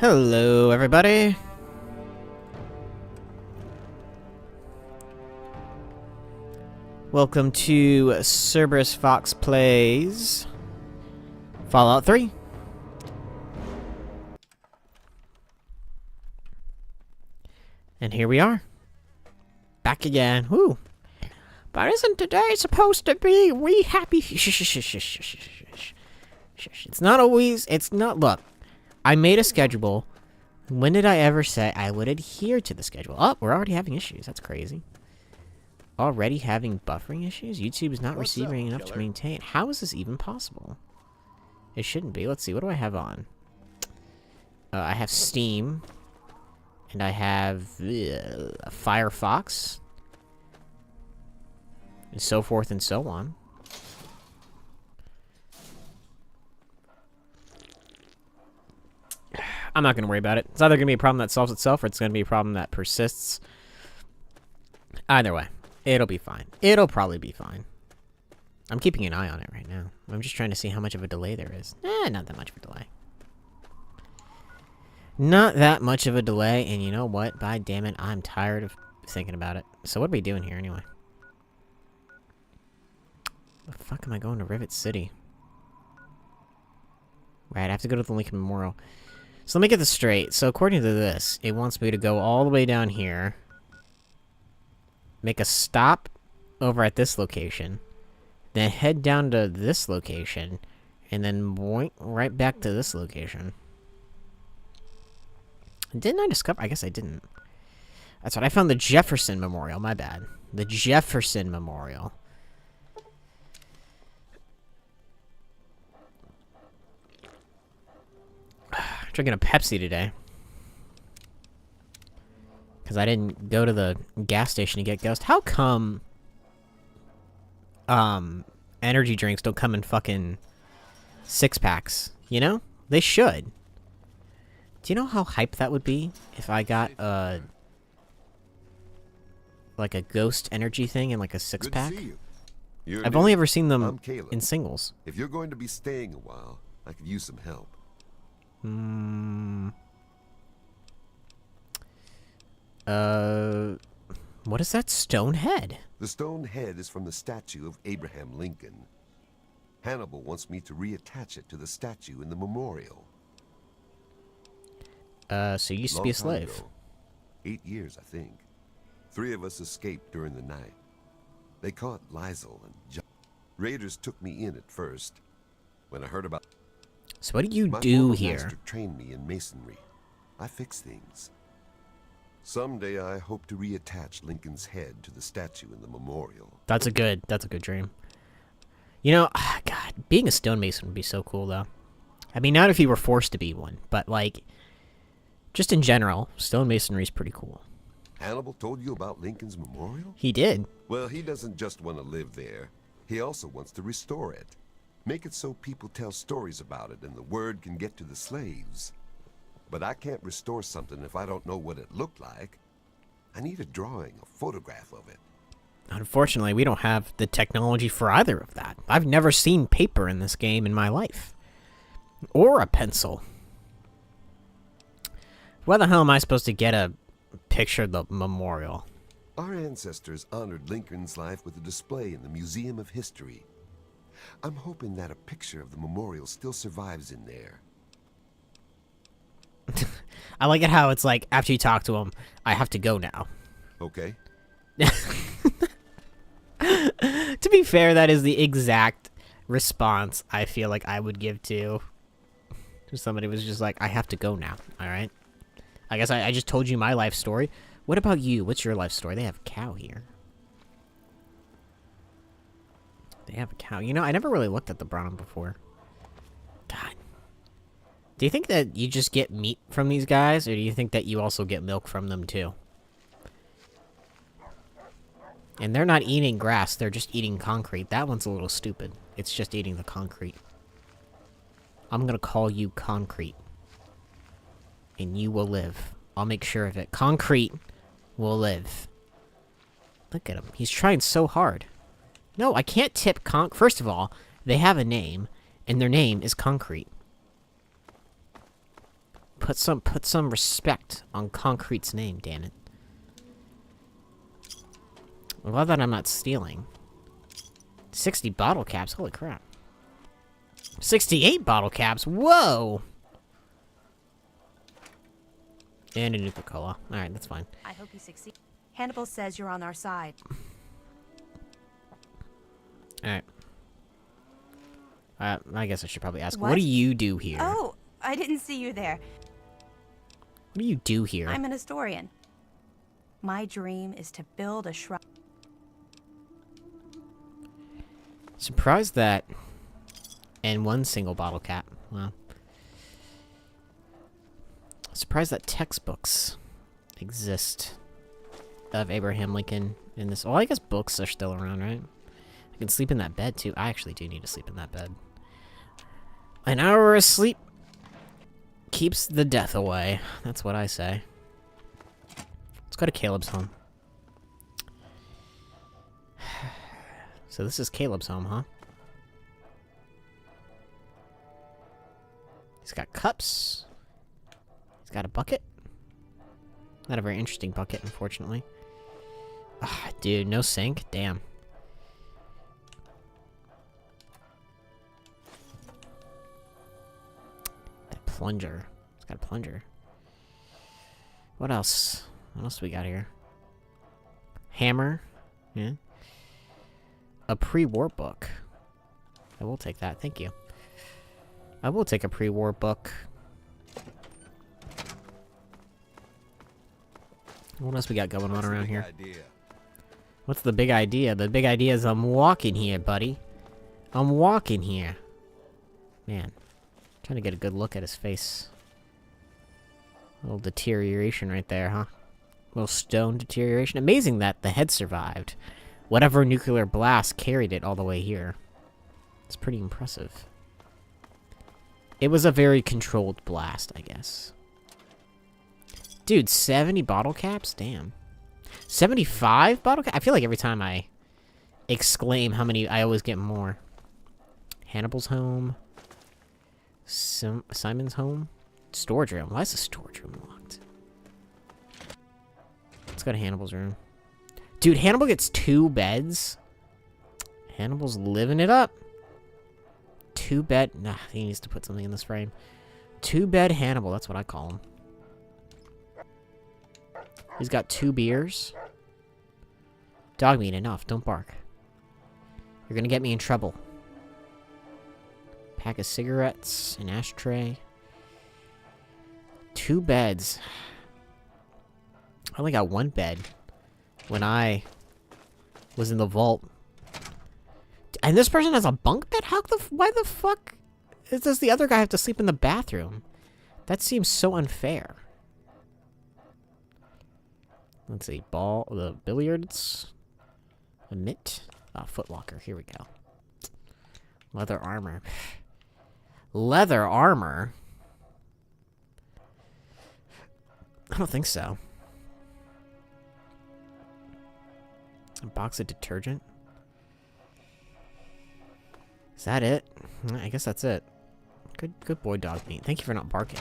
Hello, everybody. Welcome to CerberusFox Plays Fallout 3. And here we are. Back again. Woo. But isn't today supposed to be we happy? It's not always, look. I made a schedule. When did I ever say I would adhere to the schedule? Oh, we're already having issues. That's crazy. Already having buffering issues? YouTube is not receiving enough to maintain. How is this even possible? It shouldn't be. Let's see. What do I have on? I have Steam. And I have Firefox. And so forth and so on. I'm not going to worry about it. It's either going to be a problem that solves itself or it's going to be a problem that persists. Either way, it'll be fine. It'll probably be fine. I'm keeping an eye on it right now. I'm just trying to see how much of a delay there is. Not that much of a delay. Not that much of a delay, and you know what? By damn it, I'm tired of thinking about it. So what are we doing here anyway? The fuck am I going to Rivet City? Right, I have to go to the Lincoln Memorial. So let me get this straight. So according to this, it wants me to go all the way down here, make a stop over at this location, then head down to this location, and then boink right back to this location. Didn't I discover? I guess I didn't. That's what I found. The Jefferson Memorial. My bad. The Jefferson Memorial. Drinking a Pepsi today. Because I didn't go to the gas station to get Ghost. How come energy drinks don't come in fucking 6-packs? You know? They should. Do you know how hype that would be if I got like a Ghost energy thing in like a 6-pack? I've only ever seen them in singles. If you're going to be staying a while, I could use some help. What is that stone head? The stone head is from the statue of Abraham Lincoln. Hannibal wants me to reattach it to the statue in the memorial. So you used to be a slave. Ago, 8 years, I think. 3 of us escaped during the night. They caught Liesel and John. Raiders took me in at first. When I heard about... So what do you do here? My master trained me in masonry. I fix things. Someday I hope to reattach Lincoln's head to the statue in the memorial. That's a good dream. You know, God, being a stonemason would be so cool, though. I mean, not if you were forced to be one, but, like, just in general, stonemasonry is pretty cool. Hannibal told you about Lincoln's memorial? He did. Well, he doesn't just want to live there. He also wants to restore it. Make it so people tell stories about it and the word can get to the slaves. But I can't restore something if I don't know what it looked like. I need a drawing, a photograph of it. Unfortunately, we don't have the technology for either of that. I've never seen paper in this game in my life. Or a pencil. Where the hell am I supposed to get a picture of the memorial? Our ancestors honored Lincoln's life with a display in the Museum of History. I'm hoping that a picture of the memorial still survives in there. I like it how it's like, after you talk to him, I have to go now. Okay. To be fair, that is the exact response I feel like I would give to somebody who was just like, I have to go now, alright? I guess I just told you my life story. What about you? What's your life story? They have a cow here. They have a cow. You know, I never really looked at the bottom before. God. Do you think that you just get meat from these guys, or do you think that you also get milk from them, too? And they're not eating grass, they're just eating concrete. That one's a little stupid. It's just eating the concrete. I'm gonna call you Concrete. And you will live. I'll make sure of it. Concrete will live. Look at him. He's trying so hard. No, I can't tip First of all, they have a name, and their name is Concrete. Put some respect on Concrete's name, damn it. I'm glad that I'm not stealing. 60 bottle caps, holy crap. 68 bottle caps, whoa! And a Nuka-Cola. Alright, that's fine. I hope you succeed. Hannibal says you're on our side. Alright. I guess I should probably ask, what What? do you do here? Oh, I didn't see you there. What do you do here? I'm an historian. My dream is to build a shrine. Surprised that... And one single bottle cap. Wow. Surprised that textbooks exist of Abraham Lincoln in this. Well, I guess books are still around, right? I can sleep in that bed, too. I actually do need to sleep in that bed. An hour of sleep keeps the death away. That's what I say. Let's go to Caleb's home. So this is Caleb's home, huh? He's got cups. He's got a bucket. Not a very interesting bucket, unfortunately. Ah, dude, no sink? Damn. That plunger. He's got a plunger. What else? What else do we got here? Hammer. Yeah. A pre-war book. I will take that, thank you. I will take a pre-war book. What else we got going on around here? What's the big idea? The big idea is I'm walking here, buddy. I'm walking here. Man. Trying to get a good look at his face. A little deterioration right there, huh? A little stone deterioration. Amazing that the head survived. Whatever nuclear blast carried it all the way here. It's pretty impressive. It was a very controlled blast, I guess. Dude, 70 bottle caps? Damn. 75 bottle caps? I feel like every time I exclaim how many, I always get more. Hannibal's home. Simon's home. Storage room. Why is the storage room locked? Let's go to Hannibal's room. Dude, Hannibal gets 2 beds. Hannibal's living it up. 2-bed. Nah, he needs to put something in this frame. 2-bed Hannibal. That's what I call him. He's got 2 beers. Dog meat, enough. Don't bark. You're gonna get me in trouble. Pack of cigarettes. An ashtray. 2 beds. I only got 1 bed when I was in the vault. And this person has a bunk bed? Why the fuck does the other guy have to sleep in the bathroom? That seems so unfair. Let's see, the billiards. A mitt. Ah, footlocker, here we go. Leather armor. Leather armor? I don't think so. A box of detergent? Is that it? I guess that's it. Good boy, dog meat. Thank you for not barking.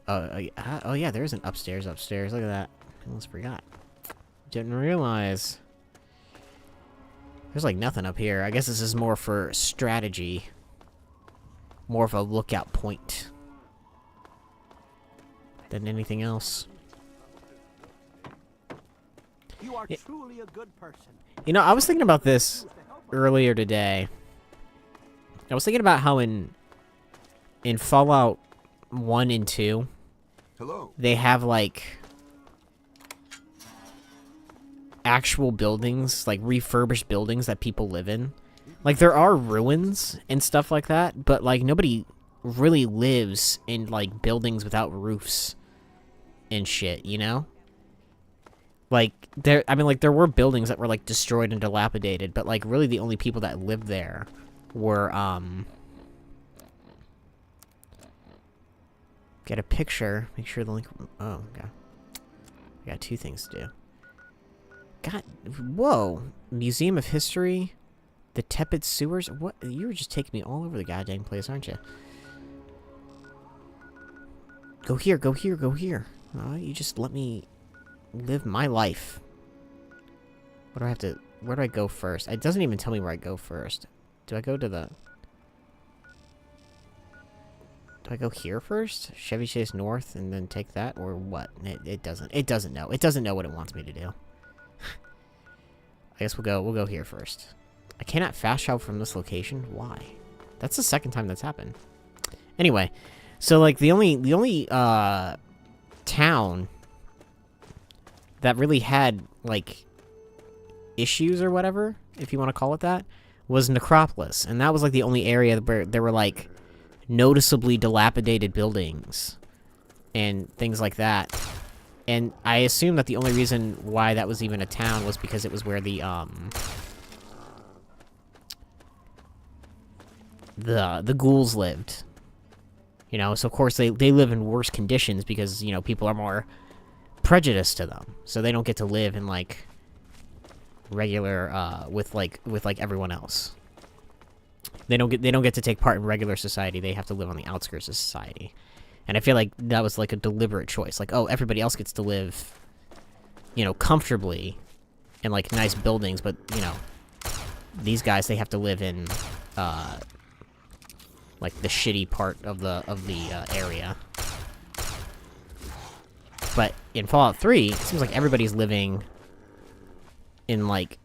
Oh yeah, there is an upstairs. Look at that. I almost forgot. Didn't realize. There's like nothing up here. I guess this is more for strategy. More of a lookout point than anything else. You are truly a good person. You know, I was thinking about this earlier today. I was thinking about how in Fallout 1 and 2, Hello. they have like actual buildings, like refurbished buildings that people live in. Like there are ruins and stuff like that, but like nobody really lives in like buildings without roofs and shit, you know? Like there were buildings that were like destroyed and dilapidated, but like really the only people that lived there were get a picture, make sure the link. Oh, okay. I got 2 things to do. God, whoa! Museum of History, the tepid sewers. What? You were just taking me all over the goddamn place, aren't you? Go here, go here, go here. You just let me live my life. What do I have to... Where do I go first? It doesn't even tell me where I go first. Do I go to the... Do I go here first? Chevy Chase North and then take that? Or what? It doesn't. It doesn't know. It doesn't know what it wants me to do. I guess we'll go here first. I cannot fast travel from this location? Why? That's the second time that's happened. Anyway, so like the only town that really had like issues or whatever, if you want to call it that, was Necropolis, and that was like the only area where there were like noticeably dilapidated buildings and things like that. And I assume that the only reason why that was even a town was because it was where the ghouls lived. You know, so of course they live in worse conditions because, you know, people are more prejudiced to them. So they don't get to live in like regular with like everyone else. They don't get to take part in regular society. They have to live on the outskirts of society. And I feel like that was like a deliberate choice. Like, oh, everybody else gets to live, you know, comfortably in like nice buildings, but, you know, these guys, they have to live in like the shitty part of the area. But in Fallout 3, it seems like everybody's living in like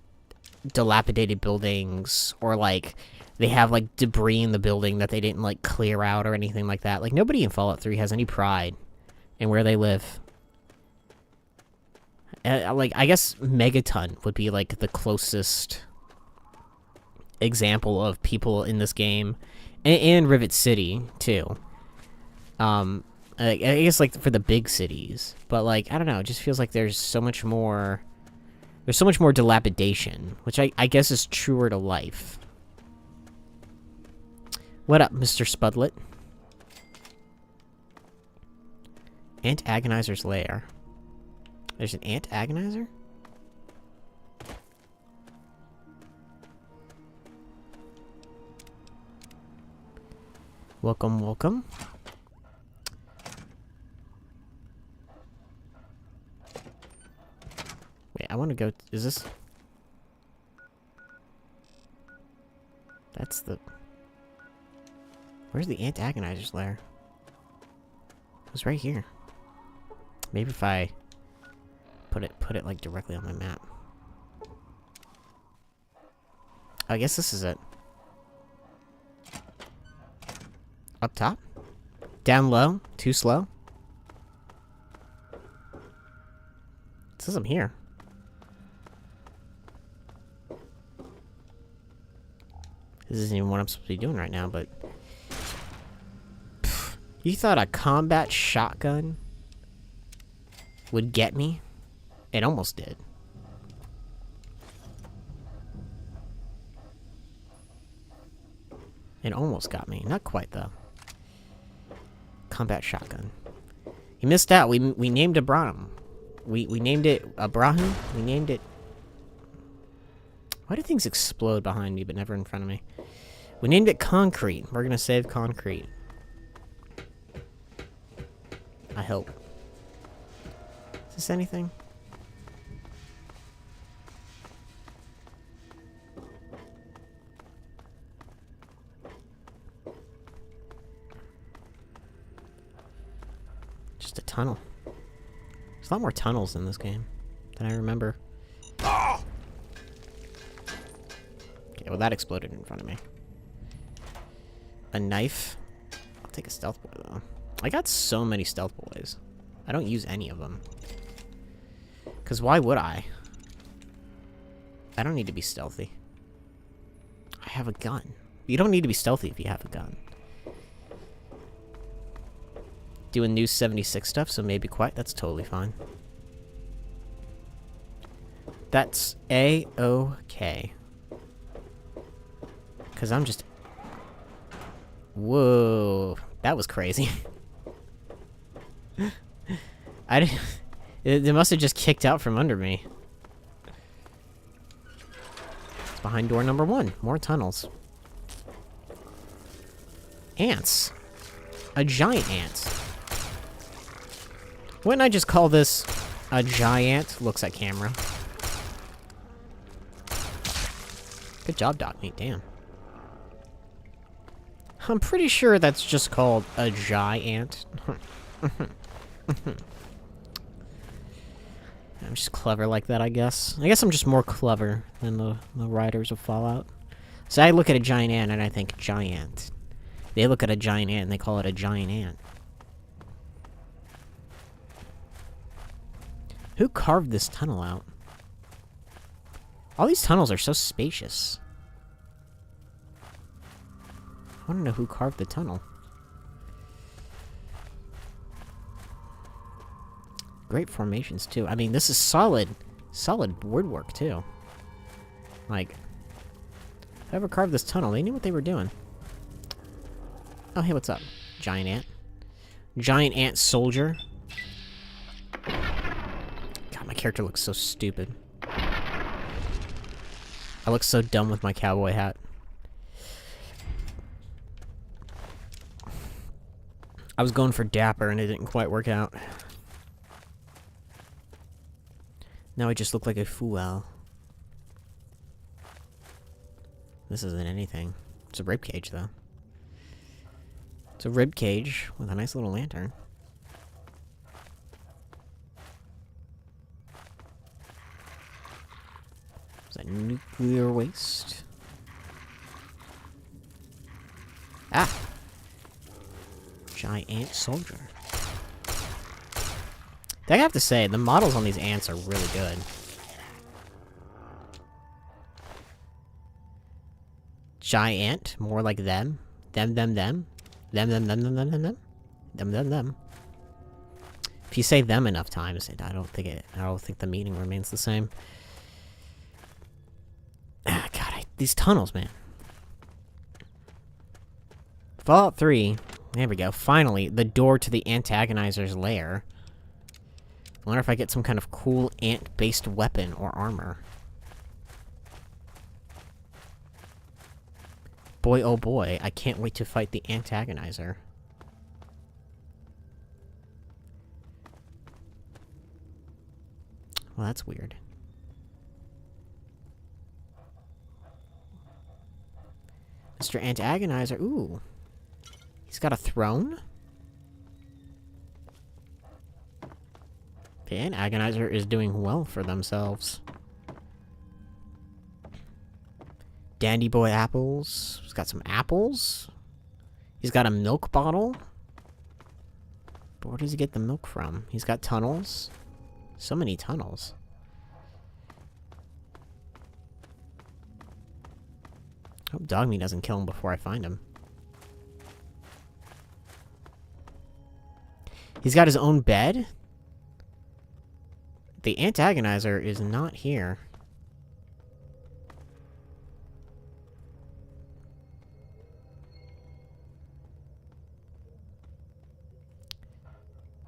dilapidated buildings, or like they have like debris in the building that they didn't like clear out or anything like that. Like nobody in Fallout 3 has any pride in where they live. Like I guess Megaton would be like the closest example of people in this game, and Rivet City too. I guess like for the big cities, but like I don't know, it just feels like there's so much more dilapidation, which I guess is truer to life. What up, Mr. Spudlet? Ant Agonizer's lair. There's an Ant Agonizer? Welcome, welcome. Wait, I want to go... Is this... That's the... Where's the Ant Agonizer's lair? It was right here. Maybe if I put it like directly on my map. I guess this is it. Up top? Down low? Too slow? It says I'm here. This isn't even what I'm supposed to be doing right now, but... Pfft, you thought a combat shotgun would get me? It almost did. It almost got me. Not quite, though. Combat shotgun. You missed out. We named Abraham. We named it Abraham. We named it... Why do things explode behind me but never in front of me? We named it Concrete. We're gonna save Concrete. I hope. Is this anything? Just a tunnel. There's a lot more tunnels in this game than I remember. Okay, well that exploded in front of me. A knife. I'll take a stealth boy though. I got so many stealth boys. I don't use any of them. Cause why would I? I don't need to be stealthy. I have a gun. You don't need to be stealthy if you have a gun. Doing new 76 stuff, so maybe quiet. That's totally fine. That's A-OK. Cause I'm just... Whoa. That was crazy. I didn't... It must have just kicked out from under me. It's behind door number 1. More tunnels. Ants. A giant ant. Wouldn't I just call this a giant? Looks at camera. Good job, Doc Meat. Damn. I'm pretty sure that's just called a giant. I'm just clever like that, I guess. I guess I'm just more clever than the writers of Fallout. So I look at a giant ant and I think giant. They look at a giant ant and they call it a giant ant. Who carved this tunnel out? All these tunnels are so spacious. I want to know who carved the tunnel. Great formations, too. I mean, this is solid woodwork, too. Like, whoever carved this tunnel, they knew what they were doing. Oh, hey, what's up? Giant ant. Giant ant soldier. God, my character looks so stupid. I look so dumb with my cowboy hat. I was going for dapper and it didn't quite work out. Now I just look like a fool. This isn't anything. It's a rib cage, though. It's a rib cage with a nice little lantern. Is that nuclear waste? Ah! Giant soldier. I have to say, the models on these ants are really good. Giant, more like them. Them. Them. If you say them enough times, I don't think the meaning remains the same. Ah, God, these tunnels, man. Fallout 3. There we go. Finally, the door to the antagonizer's lair. I wonder if I get some kind of cool ant-based weapon or armor. Boy, oh boy, I can't wait to fight the antagonizer. Well, that's weird. Mr. Antagonizer, ooh. He's got a throne? The Antagonizer is doing well for themselves. Dandy Boy apples. He's got some apples. He's got a milk bottle. But where does he get the milk from? He's got tunnels. So many tunnels. Hope Dogmeat doesn't kill him before I find him. He's got his own bed? The Antagonizer is not here.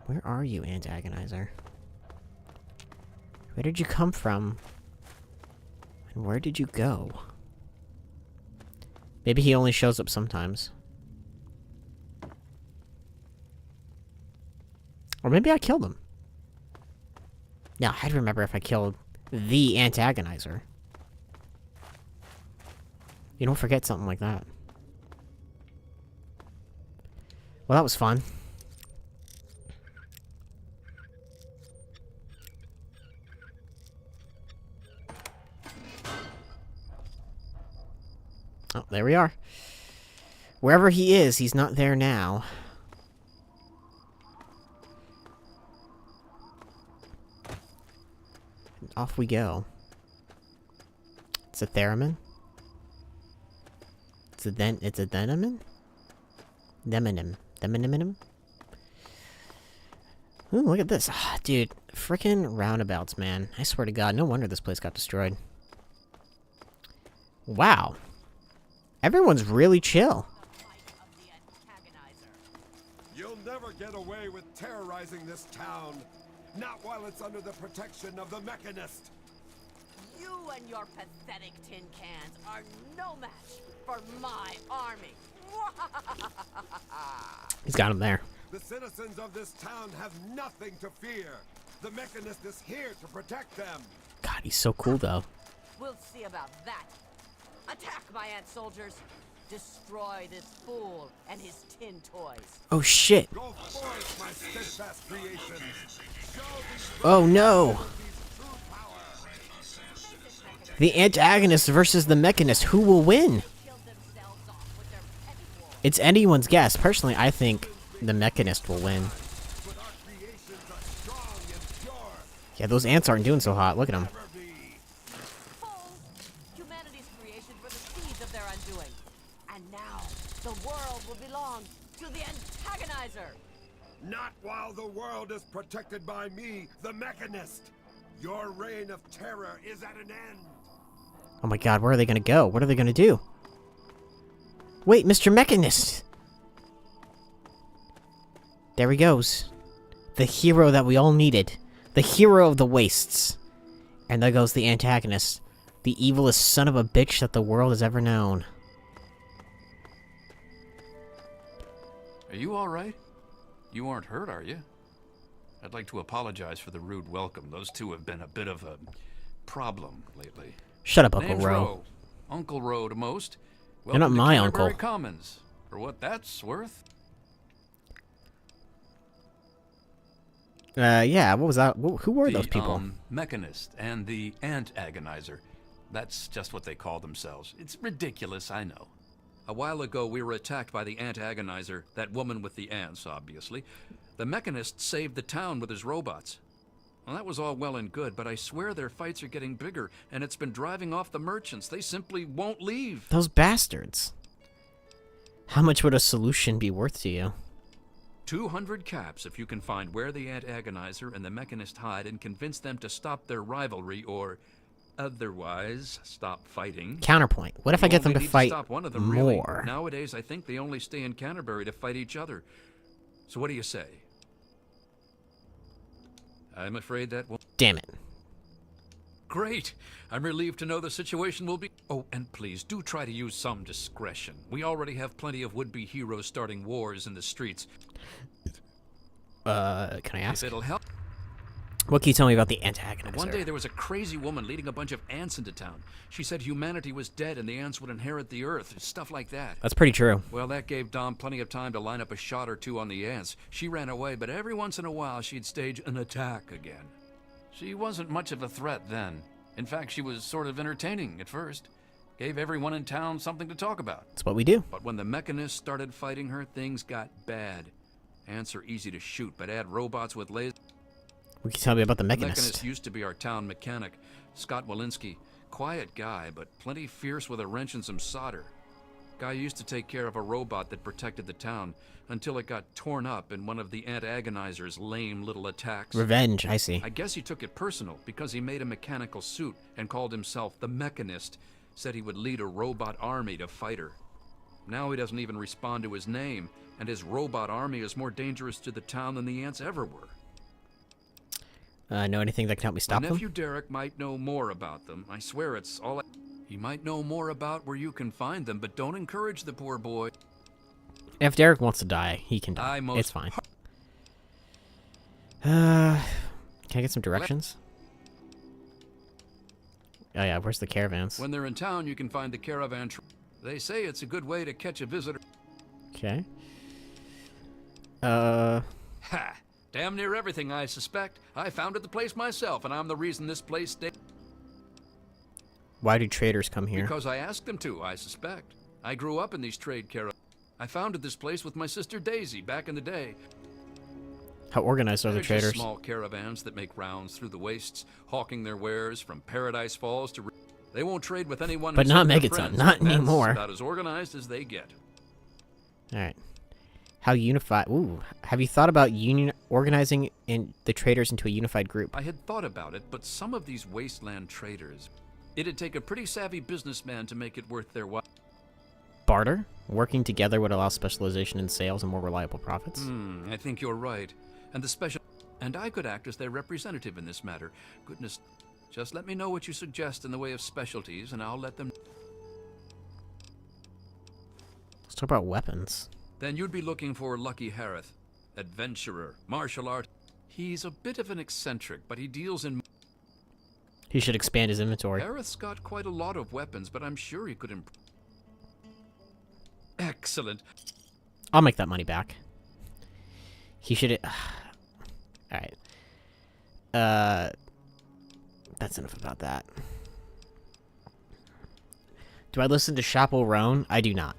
Where are you, Antagonizer? Where did you come from? And where did you go? Maybe he only shows up sometimes. Or maybe I killed him. Now, I'd remember if I killed the Antagonizer. You don't forget something like that. Well, that was fun. Oh, there we are. Wherever he is, he's not there now. And off we go. It's a theremin. It's a demonym? Demonym? Ooh, look at this. Ah, dude, frickin' roundabouts, man. I swear to God, no wonder this place got destroyed. Wow. Everyone's really chill. You'll never get away with terrorizing this town. Not while it's under the protection of the Mechanist. You and your pathetic tin cans are no match for my army. He's got him there. The citizens of this town have nothing to fear. The Mechanist is here to protect them. God, he's so cool, though. We'll see about that. Attack, my ant soldiers. Destroy this fool and his tin toys. Oh, shit. Go forth, my steadfast creations. Show these Oh, no. true power. The antagonist versus the Mechanist. Who will win? Killed themselves off with their petty wars. It's anyone's guess. Personally, I think the Mechanist will win. But our creations are strong and pure. Yeah, those ants aren't doing so hot. Look at them. Never be. Fools! Humanity's creations were the seeds of their undoing. And now, the world will belong to the antagonizer. Not while the world is protected by me, the Mechanist. Your reign of terror is at an end. Oh my god, where are they gonna go? What are they gonna do? Wait, Mr. Mechanist! There he goes. The hero that we all needed. The hero of the wastes. And there goes the antagonist. The evilest son of a bitch that the world has ever known. Are you alright? You aren't hurt, are you? I'd like to apologize for the rude welcome. Those two have been a bit of a problem lately. Shut up, Uncle Name's Ro. Uncle Ro to most. You're not Welcome to my Canterbury uncle. Commons, for what that's worth. Yeah, what was that? Who were those people? The Mechanist and the Ant Agonizer. That's just what they call themselves. It's ridiculous, I know. A while ago, we were attacked by the Ant Agonizer, that woman with the ants, obviously. The Mechanist saved the town with his robots. Well, that was all well and good, but I swear their fights are getting bigger, and it's been driving off the merchants. They simply won't leave. Those bastards. How much would a solution be worth to you? 200 caps if you can find where the Ant Agonizer and the Mechanist hide and convince them to stop their rivalry or otherwise stop fighting. Counterpoint. What if I You get them to only need fight stop one of them, really. more? Nowadays, I think they only stay in Canterbury to fight each other. So what do you say? I'm afraid that won't... Damn it. Great! I'm relieved to know the situation will be... Oh, and please, do try to use some discretion. We already have plenty of would-be heroes starting wars in the streets. Can I If ask? it'll help... What can you tell me about the antagonizer? One day there was a crazy woman leading a bunch of ants into town. She said humanity was dead and the ants would inherit the earth, stuff like that. That's pretty true. Well, that gave Dom plenty of time to line up a shot or two on the ants. She ran away, but every once in a while she'd stage an attack again. She wasn't much of a threat then. In fact, she was sort of entertaining at first. Gave everyone in town something to talk about. That's what we do. But when the Mechanists started fighting her, things got bad. Ants are easy to shoot, but add robots with lasers. What can you tell me about the The Mechanist? Mechanist used to be our town mechanic, Scott Walensky. Quiet guy, but plenty fierce with a wrench and some solder. Guy used to take care of a robot that protected the town until it got torn up in one of the Ant Agonizer's lame little attacks. Revenge, I see. I guess he took it personal because he made a mechanical suit and called himself the Mechanist. Said he would lead a robot army to fight her. Now he doesn't even respond to his name, and his robot army is more dangerous to the town than the ants ever were. Know anything that can help me stop My them? nephew Derek might know more about them. I swear it's all... He might know more about where you can find them, but don't encourage the poor boy. If Derek wants to die, he can die. It's fine. Can I get some directions? Oh yeah, where's the caravans? When they're in town, you can find the caravan... They say it's a good way to catch a visitor. Okay. Ha! Damn near everything, I suspect. I founded the place myself, and I'm the reason this place stayed. Why do traders come here? Because I asked them to, I suspect. I grew up in these trade caravans. I founded this place with my sister Daisy back in the day. How organized are the They're just traders? small caravans that make rounds through the wastes, hawking their wares from Paradise Falls to... They won't trade with anyone But who's not their Megaton, friends, not but that's anymore. about as organized as they get. Alright. How unified... Ooh. Have you thought about organizing in the traders into a unified group? I had thought about it, but some of these wasteland traders... It'd take a pretty savvy businessman to make it worth their while. Barter? Working together would allow specialization in sales and more reliable profits? I think you're right. And the special... And I could act as their representative in this matter. Goodness, just let me know what you suggest in the way of specialties, and I'll let them... Let's talk about weapons. Then you'd be looking for Lucky Harith. adventurer, martial art. He's a bit of an eccentric, but he deals in... He should expand his inventory. Aerith's got quite a lot of weapons, but I'm sure he could improve. Excellent. I'll make that money back. He should... Alright. That's enough about that. Do I listen to Chappell Roan? I do not.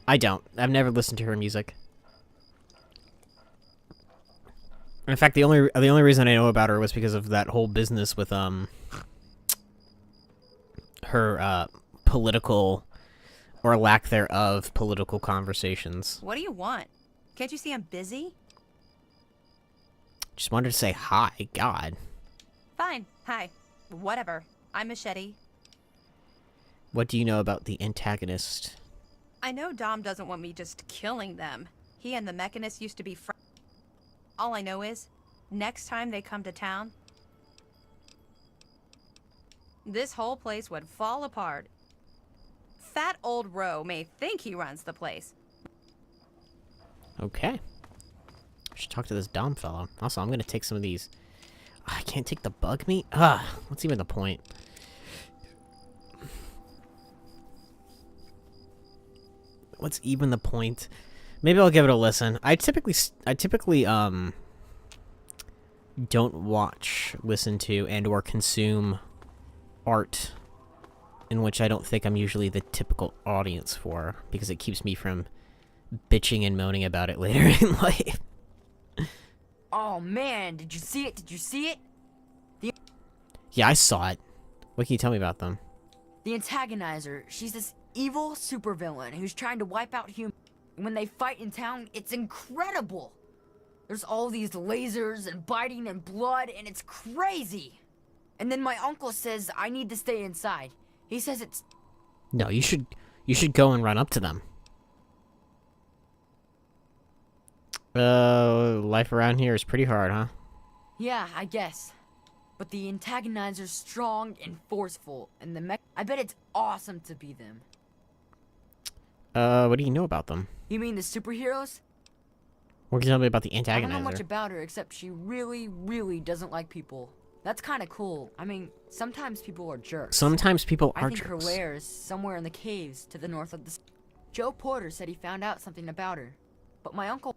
I don't. I've never listened to her music. In fact, the only reason I know about her was because of that whole business with her political or lack thereof political conversations. What do you want? Can't you see I'm busy? Just wanted to say hi. God. Fine. Hi. Whatever. I'm Machete. What do you know about the antagonist? I know Dom doesn't want me just killing them. He and the Mechanist used to be friends. All I know is, next time they come to town, this whole place would fall apart. Fat old Roe may think he runs the place. Okay. I should talk to this Dom fellow. Also, I'm gonna take some of these. I can't take the bug meat? What's even the point? What's even the point? Maybe I'll give it a listen. I typically don't watch, listen to, and or consume art in which I don't think I'm usually the typical audience for, because it keeps me from bitching and moaning about it later in life. Oh man, did you see it? Did you see it? Yeah, I saw it. What can you tell me about them? The antagonizer, she's this evil supervillain who's trying to wipe out humans. When they fight in town, it's incredible. There's all these lasers and biting and blood, and it's crazy. And then my uncle says I need to stay inside. He says it's... No, you should go and run up to them. Life around here is pretty hard, huh? Yeah, I guess. But the antagonizer's strong and forceful, and I bet it's awesome to be them. What do you know about them? You mean the superheroes? What can you tell me about the I don't know antagonizer? much about her, except she really, really doesn't like people. That's kind of cool. I mean, sometimes people are jerks. Sometimes people are I think her jerks. lair is somewhere in the caves to the north of the... Joe Porter said he found out something about her. But my uncle...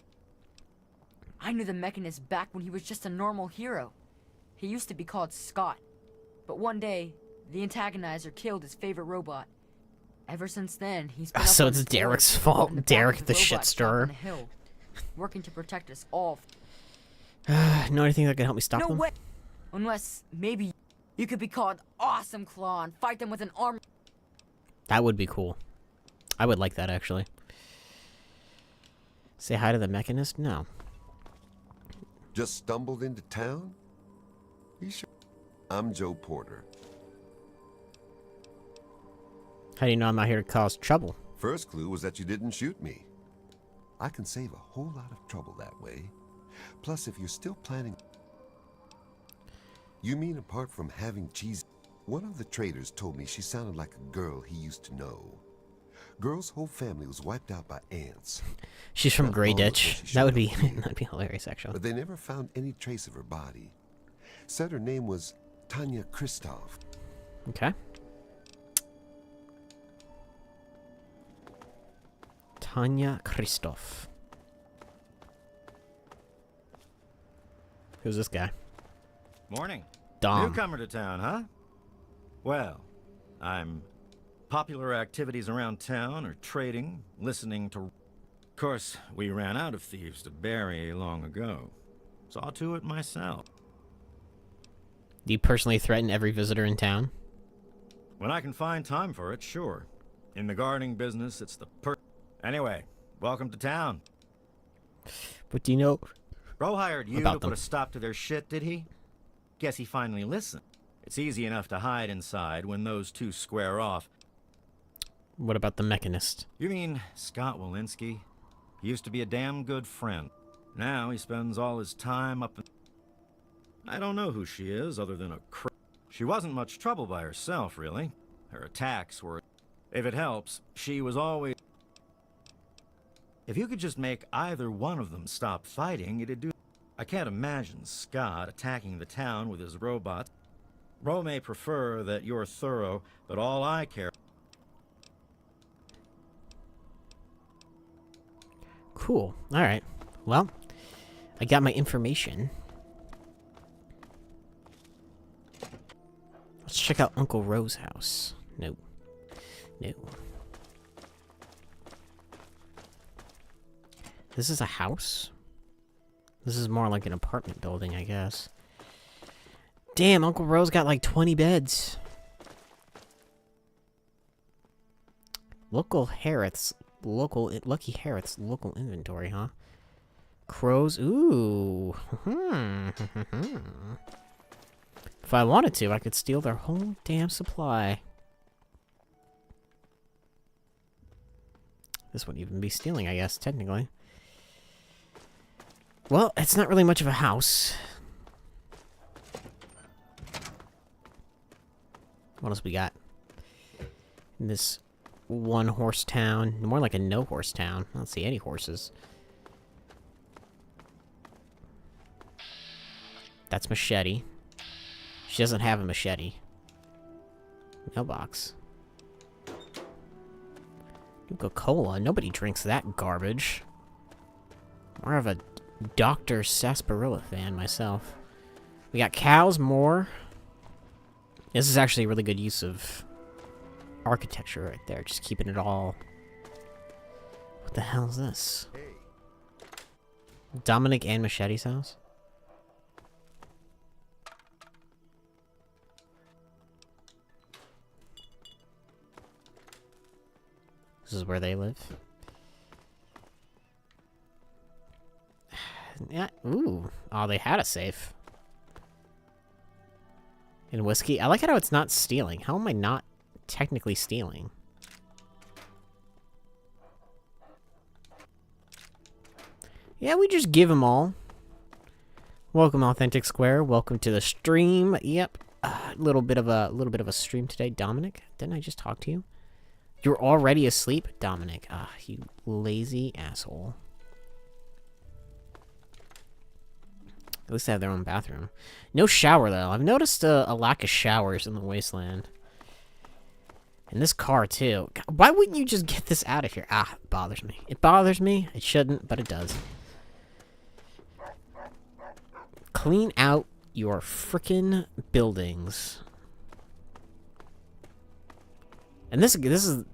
I knew the Mechanist back when he was just a normal hero. He used to be called Scott. But one day, the antagonizer killed his favorite robot. Ever since then, he's been up So on it's the floor Derek's in fault. the back Derek of the robot shit shop stirrer. on the hill, working to protect us all. Know anything that can help me stop No them? way! Unless, maybe, you could be called Awesome Claw and fight them with an arm. That would be cool. I would like that, actually. Say hi to the Mechanist? No. Just stumbled into town? You sure? I'm Joe Porter. How do you know I'm not here to cause trouble? First clue was that you didn't shoot me. I can save a whole lot of trouble that way. Plus, if you're still planning... You mean apart from having cheese? One of the traders told me she sounded like a girl he used to know. Girl's whole family was wiped out by ants. She's from Not Grey long ago Ditch. she That would showed be up here, that'd be hilarious, actually. But they never found any trace of her body. Said her name was Tanya Kristoff. Okay. Tanya Kristoff. Who's this guy? Morning. Dom. Newcomer to town, huh? Well, I'm popular activities around town or trading, listening to... Of course, we ran out of thieves to bury long ago. Saw to it myself. Do you personally threaten every visitor in town? When I can find time for it, sure. In the gardening business, it's the Anyway, welcome to town. What do you know? Bro hired you About to them. put a stop to their shit, did he? Guess he finally listened. It's easy enough to hide inside when those two square off. What about the Mechanist? You mean Scott Walensky? He used to be a damn good friend. Now he spends all his time up in... I don't know who she is other than a She wasn't much trouble by herself, really. Her attacks were... If it helps, she was always... If you could just make either one of them stop fighting, it'd do. I can't imagine Scott attacking the town with his robots. Ro may prefer that you're thorough, but all I care. Cool. Alright. Well, I got my information. Let's check out Uncle Ro's house. No. No. This is a house? This is more like an apartment building, I guess. Damn, Uncle Ro's got like 20 beds. Lucky Harriet's local inventory, huh? Crows, ooh. If I wanted to, I could steal their whole damn supply. This wouldn't even be stealing, I guess, technically. Well, it's not really much of a house. What else we got? In this one-horse town. More like a no-horse town. I don't see any horses. That's Machete. She doesn't have a machete. Mailbox. Coca-Cola. Nobody drinks that garbage. More of a Dr. Sarsaparilla fan myself. We got cows, more. This is actually a really good use of architecture right there. Just keeping it all... What the hell is this? Dominic and Machete's house? This is where they live. Yeah. Ooh. Oh, they had a safe. And whiskey. I like how it's not stealing. How am I not technically stealing? Yeah, we just give them all. Welcome, Authentic Square. Welcome to the stream. Yep. Little bit of a stream today, Dominic. Didn't I just talk to you? You're already asleep, Dominic. Ah, you lazy asshole. At least they have their own bathroom. No shower, though. I've noticed a lack of showers in the wasteland. And this car, too. God, why wouldn't you just get this out of here? Ah, it bothers me. It bothers me. It shouldn't, but it does. Clean out your frickin' buildings. And this is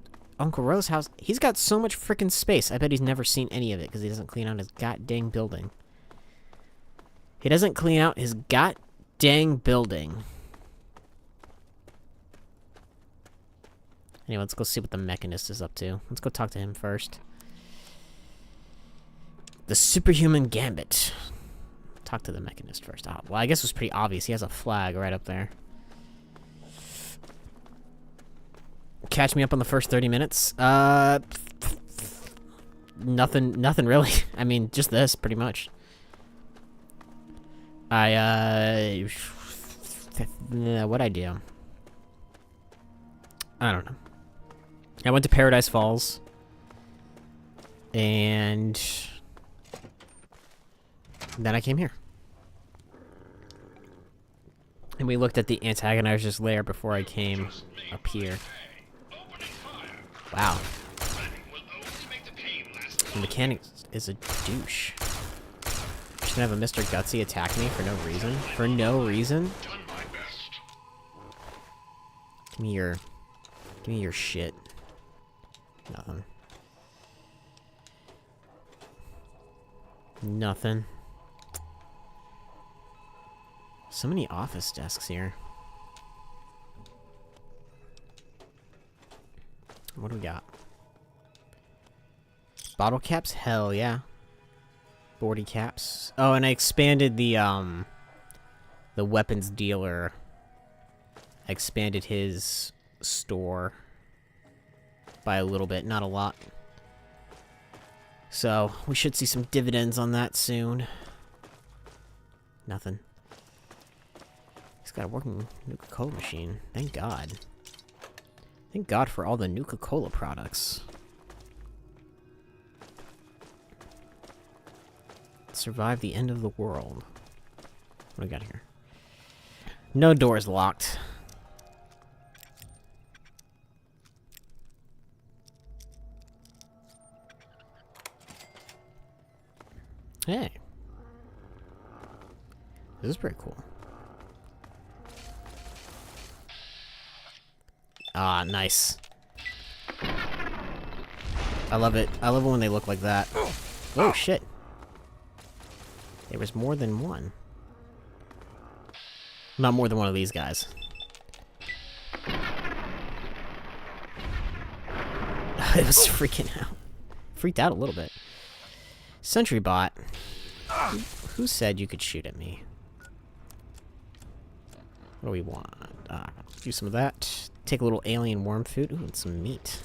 Uncle Ro's house. He's got so much frickin' space. I bet he's never seen any of it because he doesn't clean out his goddamn building. He doesn't clean out his goddamn building. Anyway, let's go see what the Mechanist is up to. Let's go talk to him first. The Superhuman Gambit. Talk to the Mechanist first. Oh, well, I guess it was pretty obvious. He has a flag right up there. Catch me up on the first 30 minutes. Nothing really. I mean, just this, pretty much. What'd I do? I don't know. I went to Paradise Falls. And then I came here. And we looked at the antagonizer's lair before I came up here. Wow. The mechanic is a douche. Just gonna have a Mr. Gutsy attack me for no reason? For no reason? Give me your shit. Nothing. Nothing. So many office desks here. What do we got? Bottle caps? Hell yeah. 40 caps. Oh, and I expanded the weapons dealer. I expanded his store by a little bit, not a lot. So, we should see some dividends on that soon. Nothing. He's got a working Nuka-Cola machine. Thank God. Thank God for all the Nuka-Cola products. Survive the end of the world. What do we got here? No doors locked. Hey. This is pretty cool. Ah, nice. I love it. I love it when they look like that. Oh, shit. There was more than one. Not more than one of these guys. It was freaking out. Freaked out a little bit. Sentry bot. Who said you could shoot at me? What do we want? Do some of that. Take a little alien worm food. Ooh, and some meat.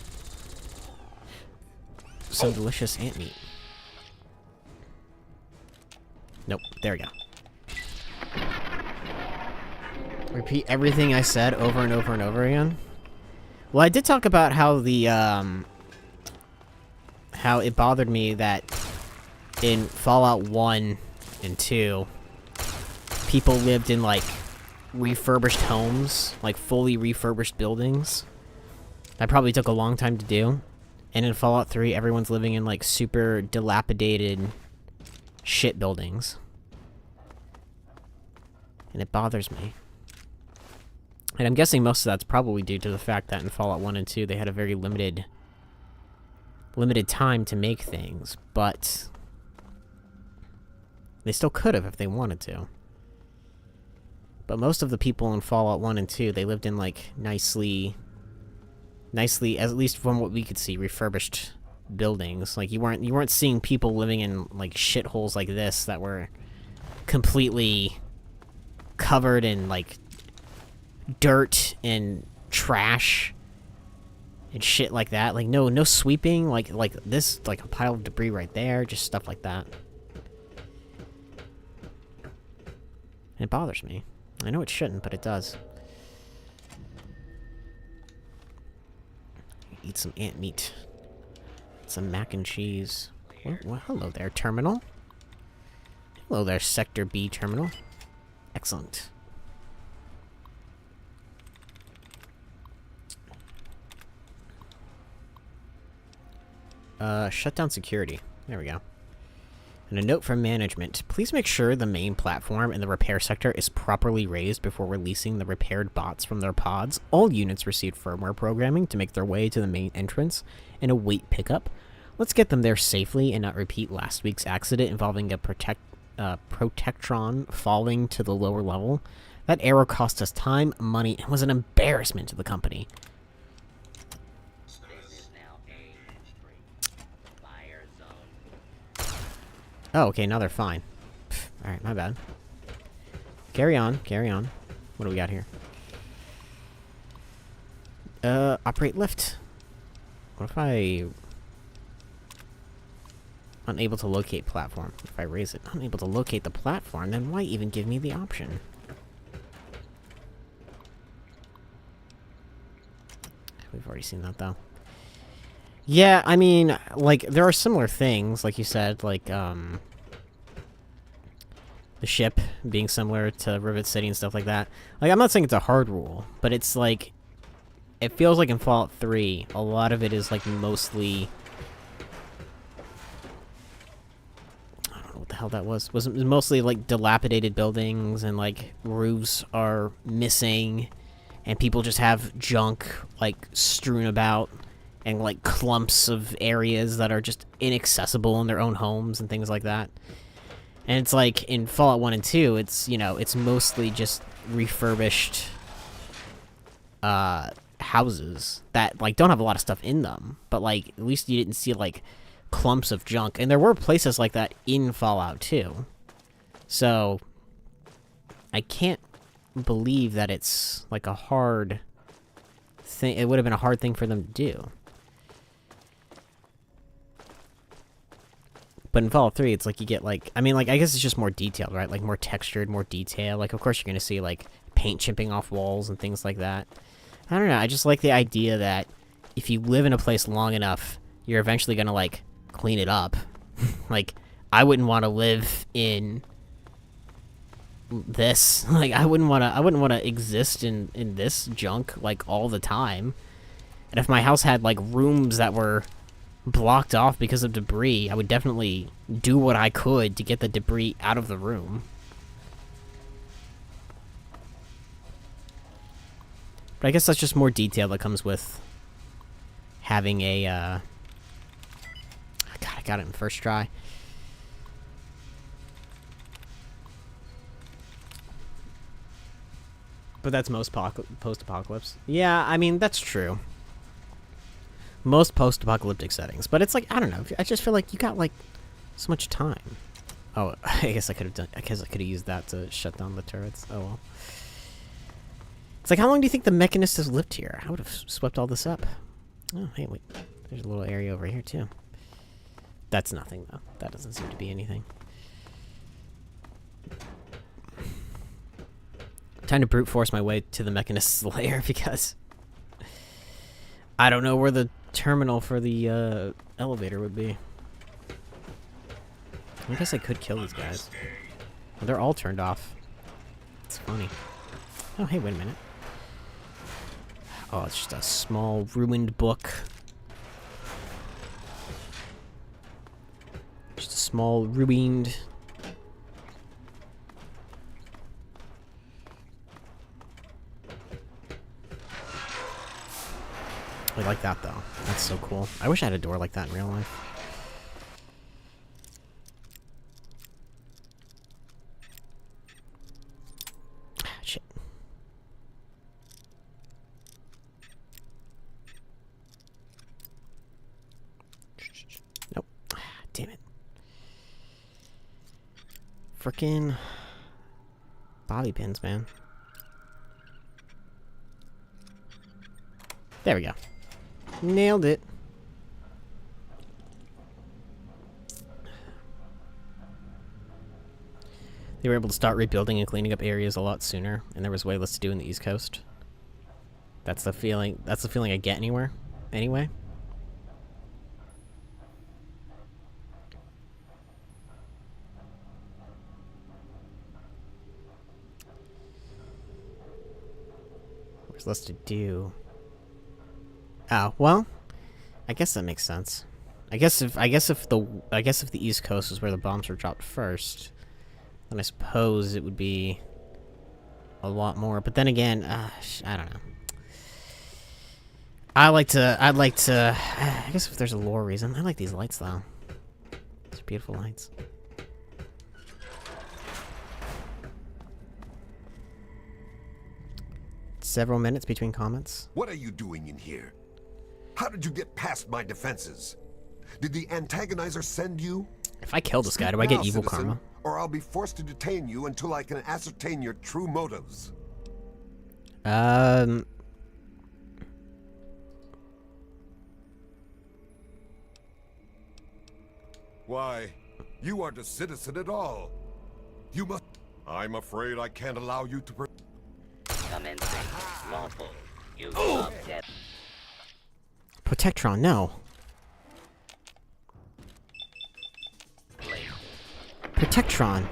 Some delicious ant meat. Nope. There we go. Repeat everything I said over and over and over again. Well, I did talk about how the, how it bothered me that in Fallout 1 and 2, people lived in, like, refurbished homes, like, fully refurbished buildings. That probably took a long time to do. And in Fallout 3, everyone's living in, like, super dilapidated shit buildings. And it bothers me. And I'm guessing most of that's probably due to the fact that in Fallout 1 and 2, they had a very limited time to make things, but they still could have if they wanted to. But most of the people in Fallout 1 and 2, they lived in, like, nicely, at least from what we could see, refurbished buildings. Like, you weren't seeing people living in, like, shitholes like this that were completely covered in, like, dirt and trash and shit like that. Like, no sweeping, like this, like a pile of debris right there, just stuff like that. And it bothers me. I know it shouldn't, but it does. Eat some ant meat. Some mac and cheese. Well, hello there, terminal. Hello there, Sector B terminal. Excellent. Shut down security. There we go. And a note from management. Please make sure the main platform in the repair sector is properly raised before releasing the repaired bots from their pods. All units received firmware programming to make their way to the main entrance and await pickup. Let's get them there safely and not repeat last week's accident involving a Protectron falling to the lower level. That error cost us time, money, and was an embarrassment to the company. Oh, okay, now they're fine. Alright, my bad. Carry on, carry on. What do we got here? Operate lift. What if I... Unable to locate platform. If I raise it, unable to locate the platform, then why even give me the option? We've already seen that, though. Yeah, I mean, like, there are similar things, like you said, like, the ship being similar to Rivet City and stuff like that. Like, I'm not saying it's a hard rule, but it's like, it feels like in Fallout 3, a lot of it is, like, mostly... I don't know what the hell that was. Was mostly, like, dilapidated buildings, and, like, roofs are missing, and people just have junk, like, strewn about. And, like, clumps of areas that are just inaccessible in their own homes and things like that. And it's like, in Fallout 1 and 2, it's, you know, it's mostly just refurbished, houses that, like, don't have a lot of stuff in them. But, like, at least you didn't see, like, clumps of junk. And there were places like that in Fallout 2. So, I can't believe that it's, like, a hard thing. It would have been a hard thing for them to do. But in Fallout 3, it's like you get, like... I mean, like, I guess it's just more detailed, right? Like, more textured, more detail. Like, of course you're gonna see, like, paint chipping off walls and things like that. I don't know, I just like the idea that if you live in a place long enough, you're eventually gonna, like, clean it up. Like, I wouldn't want to live in this. Like, I wouldn't want to exist in this junk, like, all the time. And if my house had, like, rooms that were blocked off because of debris, I would definitely do what I could to get the debris out of the room. But I guess that's just more detail that comes with having a, God, I got it in first try. But that's most post-apocalypse. Yeah, I mean, that's true. Most post-apocalyptic settings. But it's like, I don't know. I just feel like you got, like, so much time. Oh, I guess I could have used that to shut down the turrets. Oh, well. It's like, how long do you think the Mechanist has lived here? I would have swept all this up. Oh, hey, wait. There's a little area over here, too. That's nothing, though. That doesn't seem to be anything. Time to brute force my way to the Mechanist's lair, because I don't know where the terminal for the elevator would be. I guess I could kill these guys. They're all turned off. It's funny. Oh, hey, wait a minute. Oh, it's just a small ruined book. Just a small ruined... I like that, though. That's so cool. I wish I had a door like that in real life. Shit. Nope. Damn it. Frickin' bobby pins, man. There we go. Nailed it. They were able to start rebuilding and cleaning up areas a lot sooner, and there was way less to do in the East Coast. That's the feeling. That's the feeling I get anywhere. Anyway. There's less to do. Oh, well, I guess that makes sense. I guess if the East Coast is where the bombs were dropped first, then I suppose it would be a lot more. But then again, I don't know. I'd like to, I guess if there's a lore reason, I like these lights though. These are beautiful lights. Several minutes between comments. What are you doing in here? How did you get past my defenses? Did the antagonizer send you? If I kill this guy, do I get evil karma? Or I'll be forced to detain you until I can ascertain your true motives. Why, you aren't a citizen at all. You must... I'm afraid I can't allow you to... Commencing lawful use of death. Protectron, no. Protectron.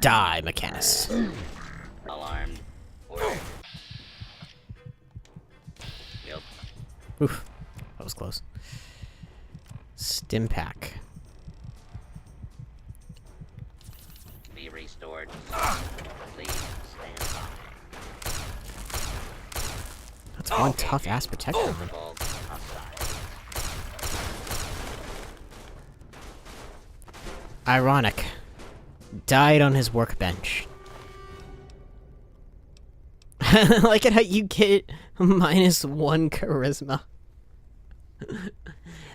Die, Mechanist. Alarmed. Yep. Oof. That was close. Stim pack. Be restored. Please stand by. That's one tough ass Protectron. Involved hostile. Ironic. Died on his workbench. I like it how you get -1 charisma.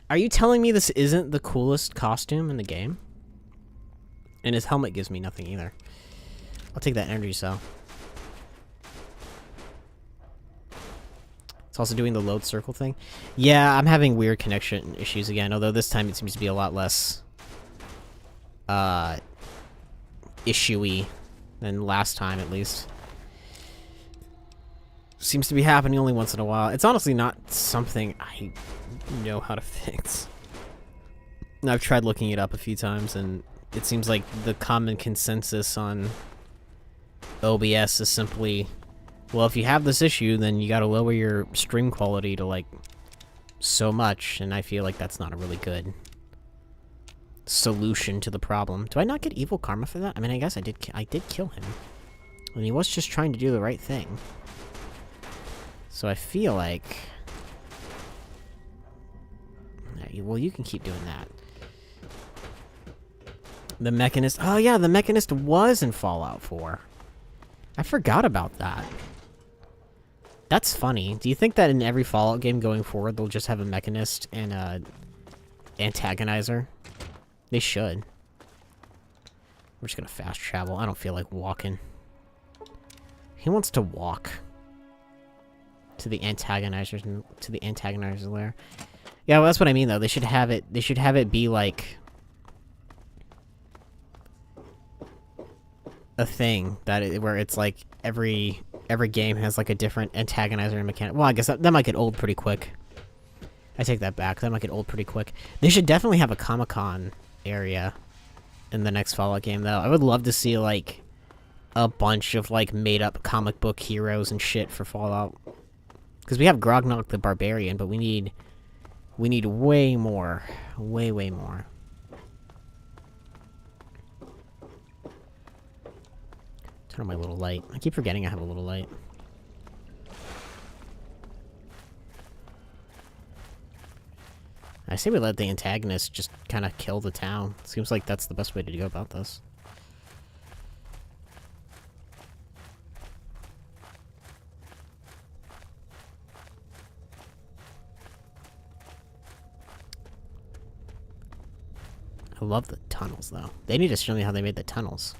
Are you telling me this isn't the coolest costume in the game? And his helmet gives me nothing either. I'll take that energy cell. It's also doing the load circle thing. Yeah, I'm having weird connection issues again, although this time it seems to be a lot less issue-y than last time, at least. seems to be happening only once in a while. It's honestly not something I know how to fix. I've tried looking it up a few times, and it seems like the common consensus on OBS is simply, well, if you have this issue, then you gotta lower your stream quality to, like, so much, and I feel like that's not a really good solution to the problem. Do I not get evil karma for that? I mean, I guess I did kill him. And he was just trying to do the right thing. So I feel like... well, you can keep doing that. The Mechanist... oh yeah, the Mechanist was in Fallout 4. I forgot about that. That's funny. Do you think that in every Fallout game going forward, they'll just have a Mechanist and a Antagonizer? They should. We're just gonna fast travel. I don't feel like walking. He wants to walk to the Antagonizer's lair. Yeah, well, that's what I mean though. They should have it be like a thing where it's like every game has like a different Antagonizer and mechanic. Well, I guess that might get old pretty quick. I take that back. That might get old pretty quick. They should definitely have a Comic-Con area in the next Fallout game, though. I would love to see, like, a bunch of, like, made-up comic book heroes and shit for Fallout. Because we have Grognok the Barbarian, but we need way more. Way, way more. Turn on my little light. I keep forgetting I have a little light. I say we let the antagonist just kind of kill the town. Seems like that's the best way to go about this. I love the tunnels, though. They need to show me how they made the tunnels.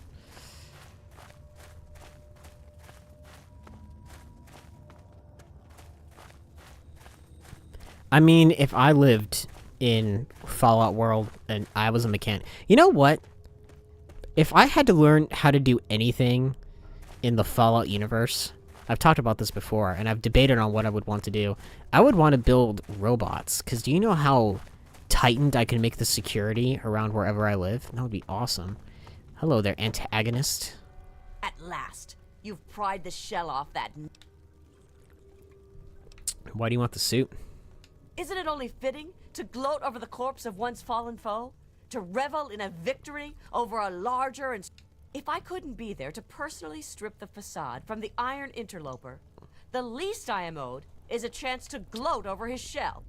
I mean, if I lived in Fallout World and I was a mechanic... You know what? If I had to learn how to do anything in the Fallout universe... I've talked about this before, and I've debated on what I would want to do. I would want to build robots, because do you know how tightened I can make the security around wherever I live? That would be awesome. Hello there, antagonist. At last, you've pried the shell off that... Why do you want the suit? Isn't it only fitting to gloat over the corpse of one's fallen foe? To revel in a victory over a larger and... If I couldn't be there to personally strip the facade from the iron interloper, the least I am owed is a chance to gloat over his shell.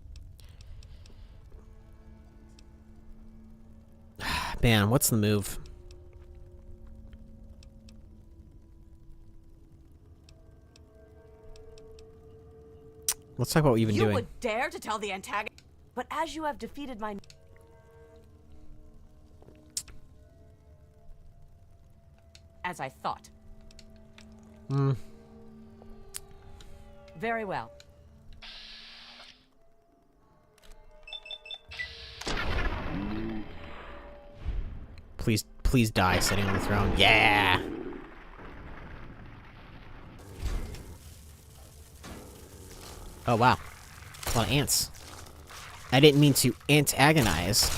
Man, what's the move? Let's talk about what you've been doing. You would dare to tell the antagonist, but as you have defeated my... As I thought. Very well. Please die sitting on the throne. Yeah! Oh, wow. A lot of ants. I didn't mean to antagonize.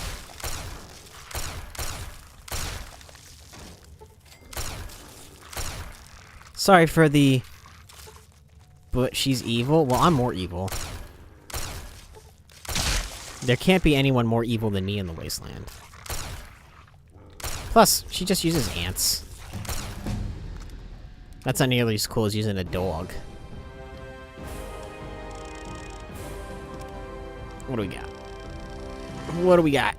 Sorry for the... But she's evil? Well, I'm more evil. There can't be anyone more evil than me in the Wasteland. Plus, she just uses ants. That's not nearly as cool as using a dog. What do we got? What do we got?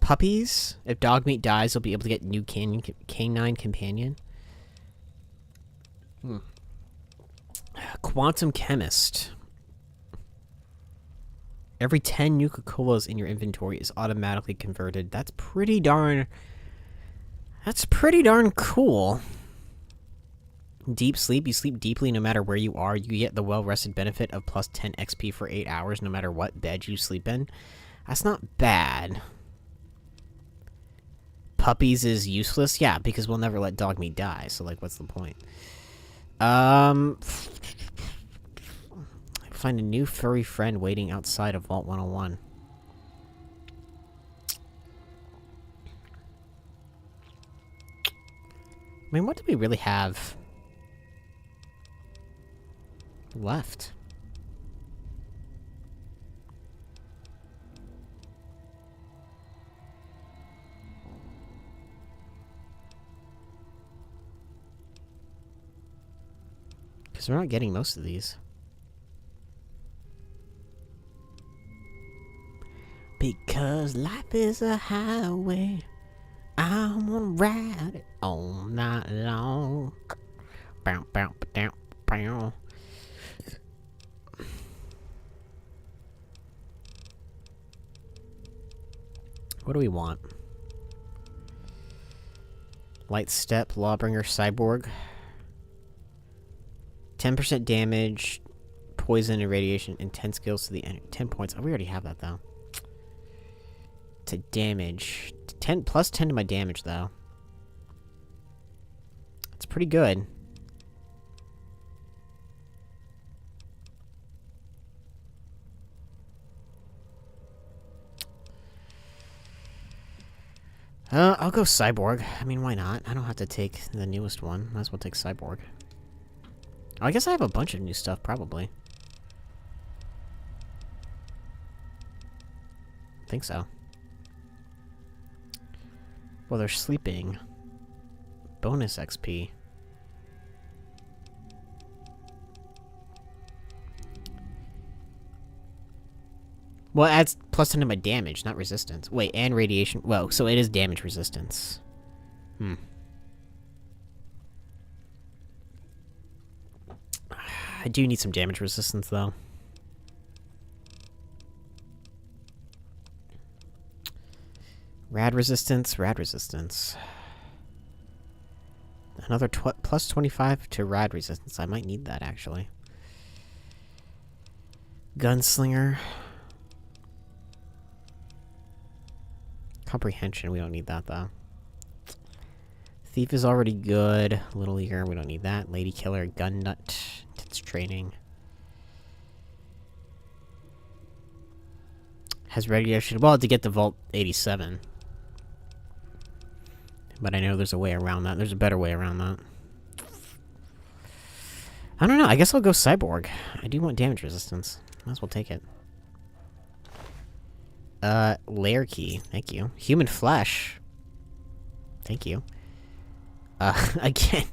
Puppies? If dog meat dies, they'll be able to get new canine companion. Quantum chemist. Every 10 Nuka-Colas in your inventory is automatically converted. That's pretty darn cool. Deep sleep. You sleep deeply no matter where you are. You get the well-rested benefit of plus 10 XP for 8 hours no matter what bed you sleep in. That's not bad. Puppies is useless? Yeah, because we'll never let dog meat die, so, like, what's the point? Find a new furry friend waiting outside of Vault 101. I mean, what do we really have left? Because we're not getting most of these. Because life is a highway, I wanna ride it all night long. Bow, bow, bow, bow. What do we want? Light step, Lawbringer, Cyborg. 10% damage, poison and radiation, and 10 skills to the enemy. 10 points. Oh, we already have that, though. To damage. 10 plus 10 to my damage, though. It's pretty good. I'll go Cyborg. I mean, why not? I don't have to take the newest one. Might as well take Cyborg. Oh, I guess I have a bunch of new stuff, probably. I think so. Well, they're sleeping. Bonus XP. Well, it adds plus 10 to my damage, not resistance. Wait, and radiation. Whoa, so it is damage resistance. I do need some damage resistance, though. Rad resistance, rad resistance. Another plus 25 to rad resistance. I might need that, actually. Gunslinger. Comprehension, we don't need that, though. Thief is already good. Little Eager, we don't need that. Lady Killer, Gun Nut. It's training. Has radiation. Well, to get the Vault 87. But I know there's a way around that. There's a better way around that. I don't know. I guess I'll go Cyborg. I do want damage resistance. Might as well take it. Lair Key. Thank you. Human Flesh. Thank you. Again.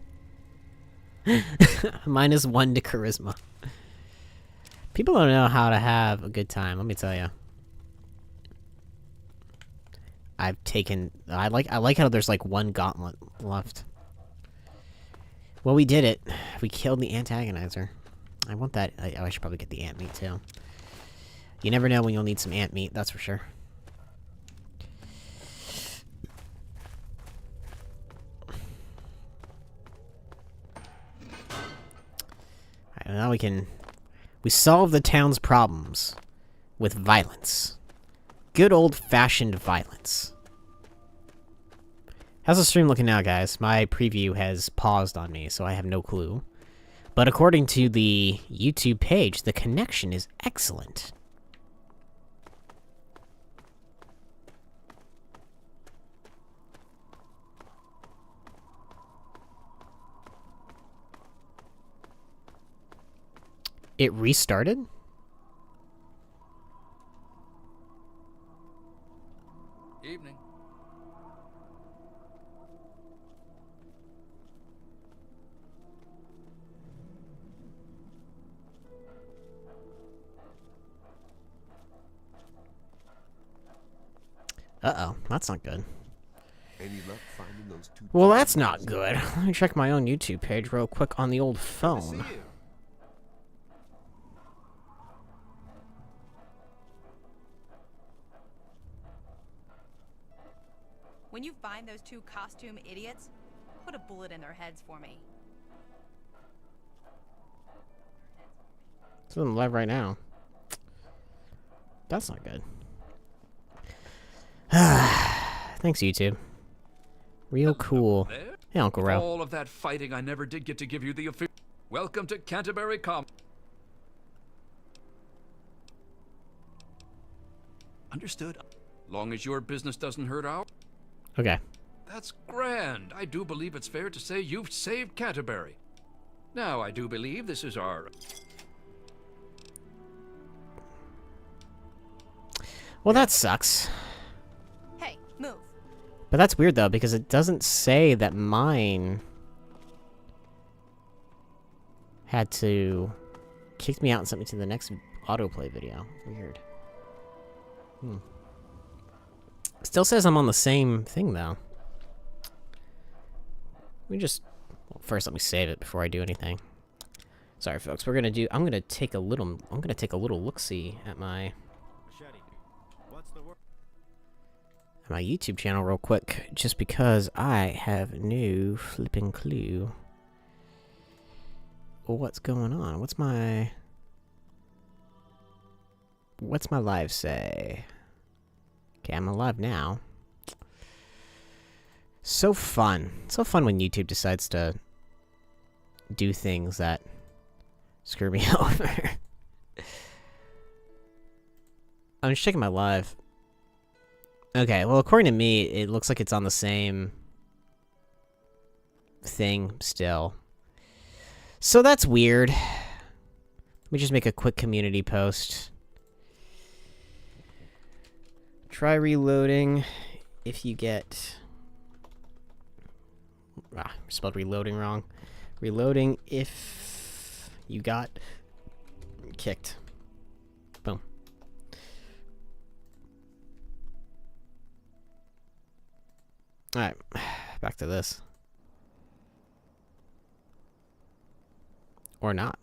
-1 to Charisma. People don't know how to have a good time, let me tell you. I've taken... I like how there's like one gauntlet left. Well, we did it. We killed the antagonizer. I want that... I should probably get the ant meat, too. You never know when you'll need some ant meat, that's for sure. Alright, now we can... We solve the town's problems with violence. Good old-fashioned violence. How's the stream looking now, guys? My preview has paused on me, so I have no clue. But according to the YouTube page, the connection is excellent. It restarted? Evening. Uh-oh, that's not good. Any luck finding those two? Well, that's not good. Let me check my own YouTube page real quick on the old phone. When you find those two costume idiots, put a bullet in their heads for me. It's on live right now. That's not good. Thanks, YouTube. Real cool. There? Hey, Uncle Ro. All of that fighting, I never did get to give you the official... Welcome to Canterbury Com. Understood. Long as your business doesn't hurt our. Okay. That's grand. I do believe it's fair to say you've saved Canterbury. Now, I do believe this is our... Well, that sucks. Hey, move. But that's weird, though, because it doesn't say that mine had to kick me out and send me to the next autoplay video. Weird. Still says I'm on the same thing, though. Let me just... Well, first, let me save it before I do anything. Sorry, folks. We're gonna do... I'm gonna take a little look-see at my... my YouTube channel real quick, just because I have no flipping clue what's going on. What's my live say? Okay, I'm alive now. So fun. So fun when YouTube decides to do things that screw me over. I'm just checking my live. Okay, well, according to me, it looks like it's on the same thing still. So that's weird. Let me just make a quick community post. Try reloading if you get... spelled reloading wrong. Reloading if you got kicked. Boom. Alright, back to this. Or not.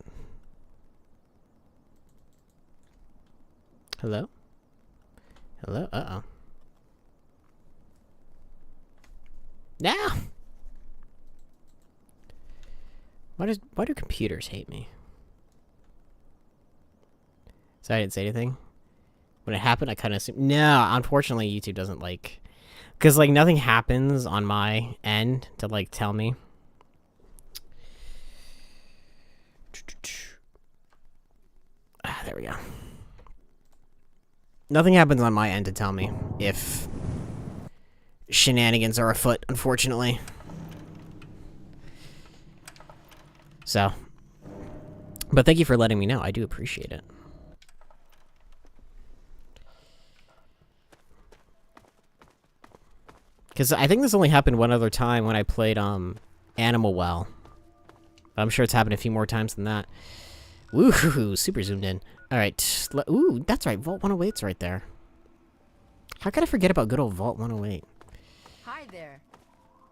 Hello? Hello? Uh-oh. Now! Why do computers hate me? So I didn't say anything? When it happened, I kind of assumed... No, unfortunately, YouTube doesn't like... Because, like, nothing happens on my end to, like, tell me. There we go. Nothing happens on my end to tell me if shenanigans are afoot, unfortunately. So. But thank you for letting me know. I do appreciate it. Because I think this only happened one other time when I played, Animal Well. I'm sure it's happened a few more times than that. Woohoo! Super zoomed in. Alright. Ooh, that's right. Vault 108's right there. How could I forget about good old Vault 108? Hi there.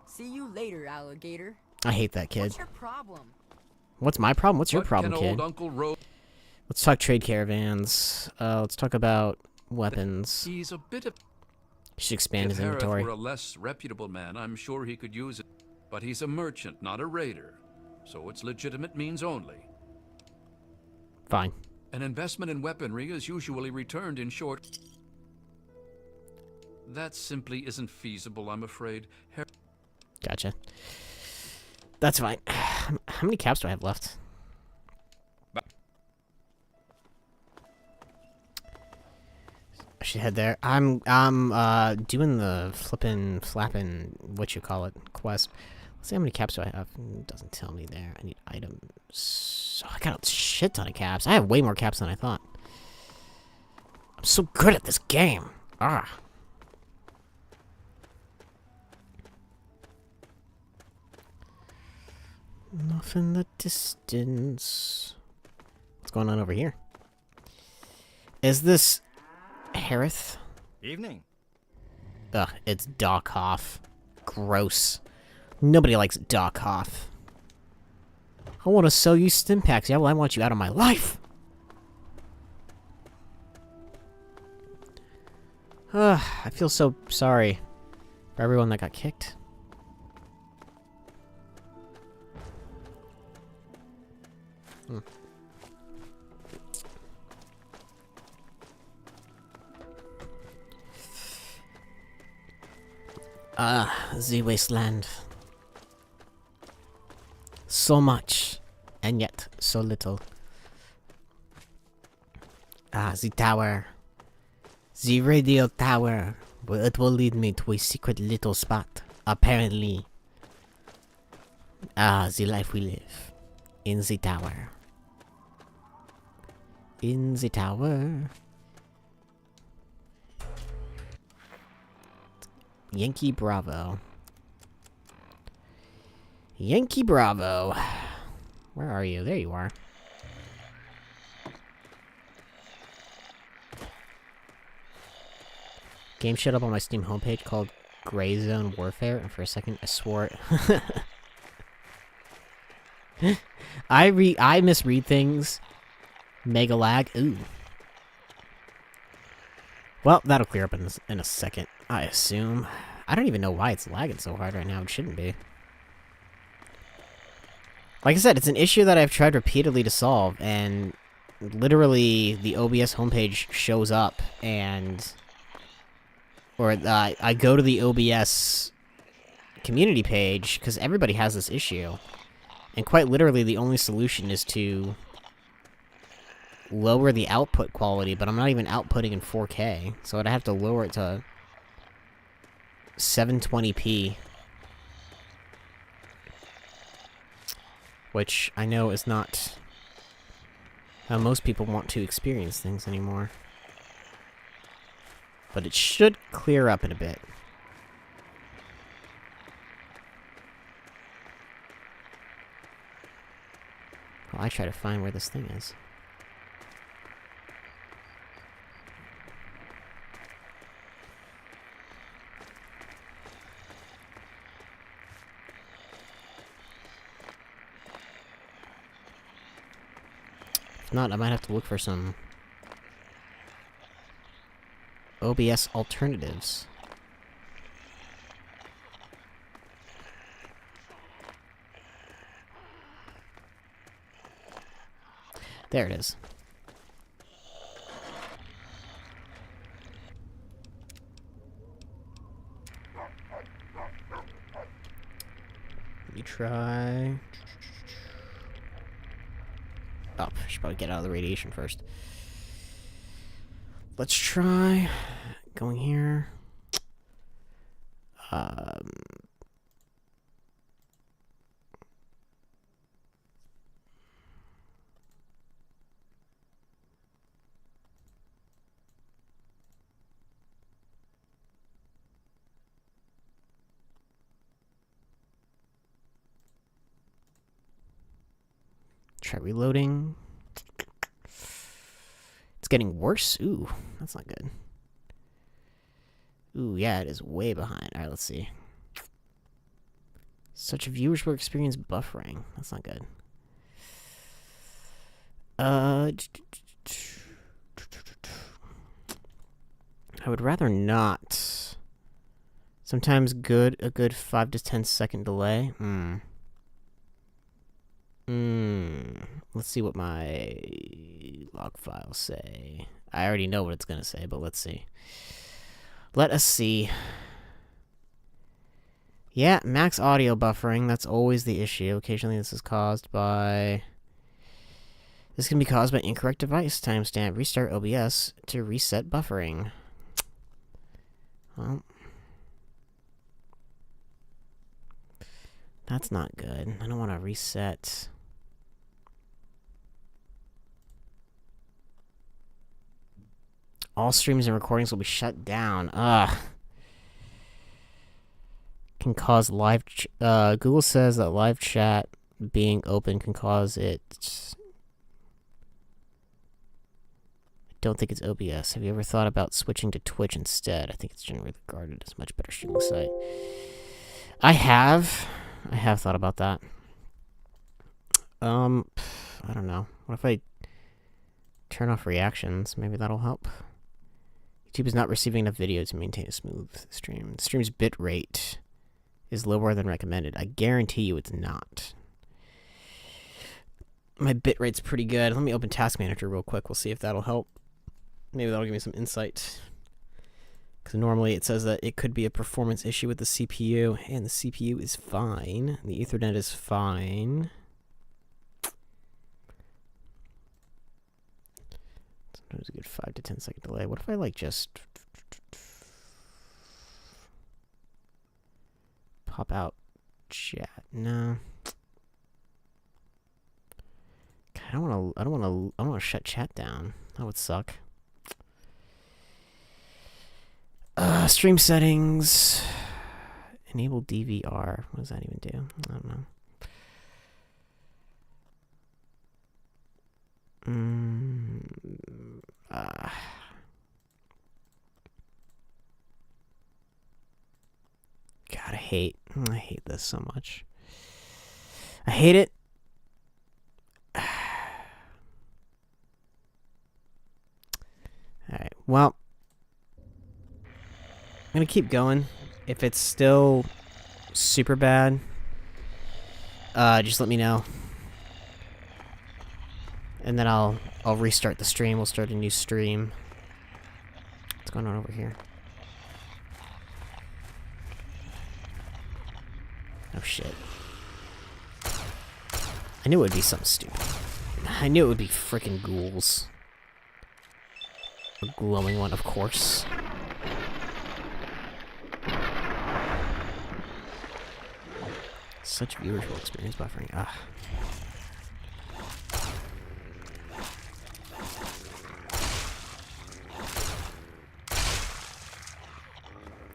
See you later, alligator. I hate that kid. What's your problem? What's my problem? What's your problem, can kid? old Uncle Ro... Let's talk trade caravans. Let's talk about weapons. He's a bit of... He should expand If his Harith inventory. were a less reputable man, I'm sure he could use it. But he's a merchant, not a raider. So it's legitimate means only. Fine. An investment in weaponry is usually returned in short... That simply isn't feasible, I'm afraid. Gotcha. That's fine. How many caps do I have left? I should head there. I'm doing the flappin', what you call it, quest. Let's see how many caps do I have. It doesn't tell me there. I need items. Oh, I got a shit ton of caps. I have way more caps than I thought. I'm so good at this game. Ah. Off in the distance. What's going on over here? Is this Harith? Evening. Ugh, it's Doc Hoff. Gross. Nobody likes Doc Hoff. I want to sell you stim packs. Yeah, well, I want you out of my life. Ugh, I feel so sorry for everyone that got kicked. The Wasteland. So much, and yet so little. Ah, the tower. The radio tower. Well, it will lead me to a secret little spot, apparently. Ah, the life we live. In the tower. In the tower. Yankee Bravo. Yankee Bravo. Where are you? There you are. Game showed up on my Steam homepage called Gray Zone Warfare, and for a second I swore it. I misread things. Mega lag. Ooh. Well, that'll clear up in a second, I assume. I don't even know why it's lagging so hard right now. It shouldn't be. Like I said, it's an issue that I've tried repeatedly to solve, and literally the OBS homepage shows up, and... Or I go to the OBS community page, because everybody has this issue. And quite literally, the only solution is to lower the output quality, but I'm not even outputting in 4K, so I'd have to lower it to 720p. Which I know is not how most people want to experience things anymore. But it should clear up in a bit. Well, I try to find where this thing is. If not, I might have to look for some OBS alternatives. There it is. Let me try. Oh, I should probably get out of the radiation first. Let's try going here. Try reloading. It's getting worse. Ooh, that's not good. Ooh, yeah, it is way behind. Alright, let's see. Such viewers will experience buffering. That's not good. I would rather not. Sometimes a good 5 to 10 second delay. Let's see what my log files say. I already know what it's gonna say, but let's see. Let us see. Yeah, max audio buffering, that's always the issue. Occasionally this is caused by... This can be caused by incorrect device timestamp. Restart OBS to reset buffering. Well... That's not good. I don't want to reset... All streams and recordings will be shut down. Ugh. Can cause live... Google says that live chat being open can cause it... I don't think it's OBS. Have you ever thought about switching to Twitch instead? I think it's generally regarded as a much better streaming site. I have thought about that. I don't know. What if I turn off reactions? Maybe that'll help. YouTube is not receiving enough video to maintain a smooth stream. The stream's bitrate is lower than recommended. I guarantee you it's not. My bitrate's pretty good. Let me open Task Manager real quick. We'll see if that'll help. Maybe that'll give me some insight. Because normally it says that it could be a performance issue with the CPU, and the CPU is fine. The Ethernet is fine. That was a good 5 to 10 second delay. What if I like just pop out chat? No. God, I don't want to shut chat down. That would suck. Stream settings. Enable DVR. What does that even do? I don't know. God, I hate this so much. I hate it. Alright, well, I'm gonna keep going. If it's still super bad, just let me know. And then I'll restart the stream. We'll start a new stream. What's going on over here? Oh shit. I knew it would be something stupid. I knew it would be frickin' ghouls. A glowing one, of course. Such viewerful experience buffering. Ah.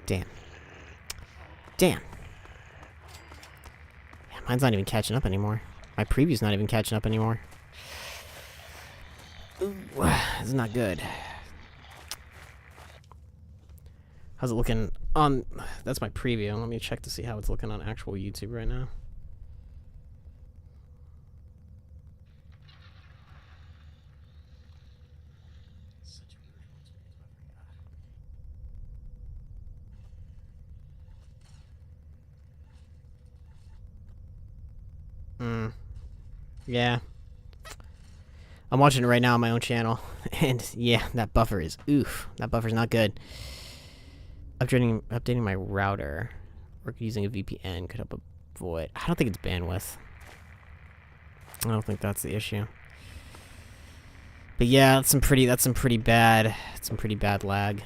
Damn. Damn. Yeah, mine's not even catching up anymore. My preview's not even catching up anymore. Ooh, this is not good. How's it looking on... That's my preview. Let me check to see how it's looking on actual YouTube right now. Yeah. I'm watching it right now on my own channel. And yeah, that buffer is... Oof. That buffer's not good. Updating my router. Or using a VPN could help avoid... I don't think it's bandwidth. I don't think that's the issue. But yeah, that's some pretty bad lag.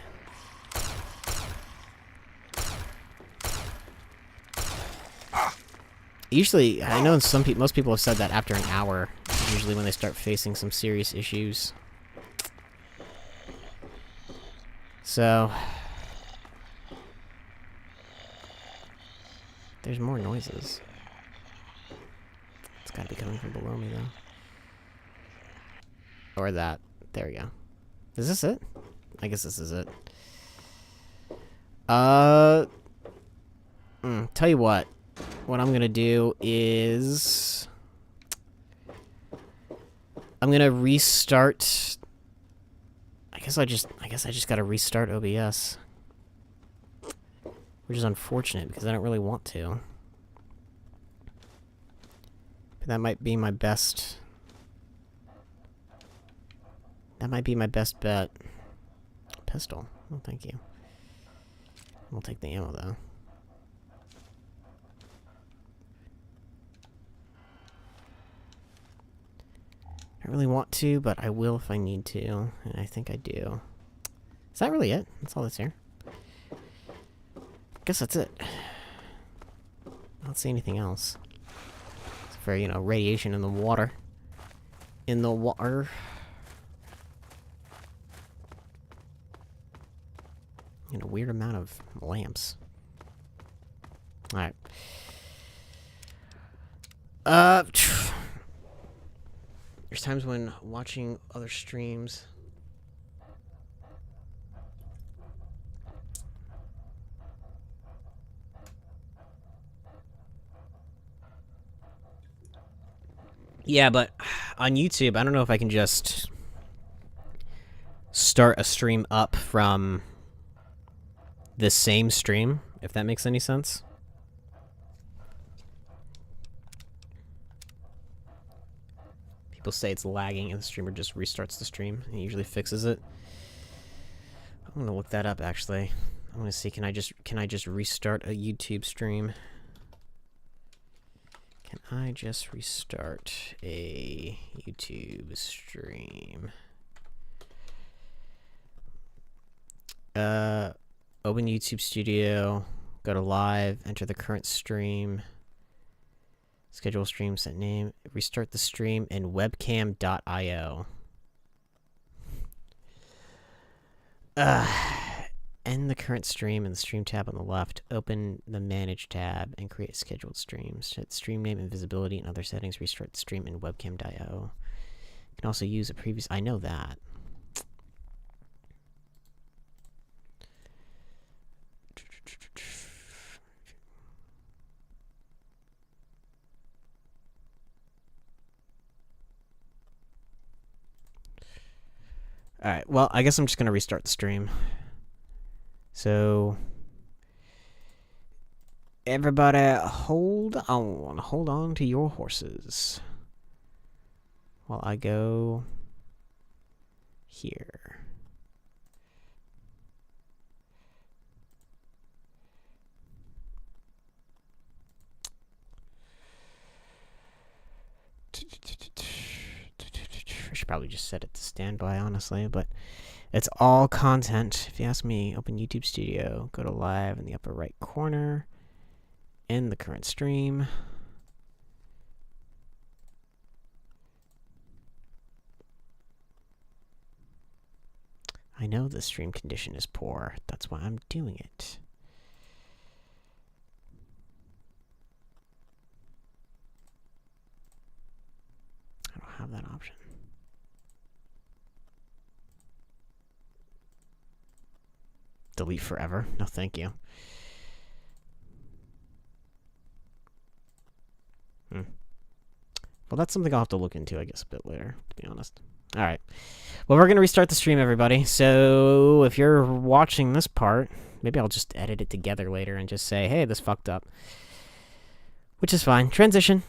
Usually, I know most people have said that after an hour, usually when they start facing some serious issues. So, there's more noises. It's gotta be coming from below me, though. Or that. There we go. Is this it? I guess this is it. Tell you what. What I'm gonna do is... I'm gonna restart... I guess I just gotta restart OBS. Which is unfortunate, because I don't really want to. But that might be my best... That might be my best bet. Pistol. Oh, thank you. We'll take the ammo, though. I really want to, but I will if I need to. And I think I do. Is that really it? That's all that's here? Guess that's it. I don't see anything else. It's very, you know, radiation in the water. In the water. And a weird amount of lamps. Alright. There's times when watching other streams... Yeah, but on YouTube, I don't know if I can just start a stream up from the same stream, if that makes any sense. People say it's lagging and the streamer just restarts the stream and usually fixes it. I'm gonna look that up actually. I wanna see, can I just restart a YouTube stream? Can I just restart a YouTube stream? Open YouTube Studio, go to live, enter the current stream, schedule stream, set name, restart the stream in webcam.io. End the current stream in the stream tab on the left. Open the manage tab and create scheduled streams. Set stream name and visibility and other settings. Restart the stream in webcam.io. You can also use a previous... I know that. Alright, well, I guess I'm just going to restart the stream. So, everybody, hold on to your horses while I go here. I should probably just set it to standby, honestly, but it's all content. If you ask me, open YouTube Studio, go to live in the upper right corner, end the current stream. I know the stream condition is poor. That's why I'm doing it. I don't have that option. Delete forever? No, thank you. Well, that's something I'll have to look into, I guess, a bit later, to be honest. Alright. Well, we're going to restart the stream, everybody. So, if you're watching this part, maybe I'll just edit it together later and just say, hey, this fucked up. Which is fine. Transition.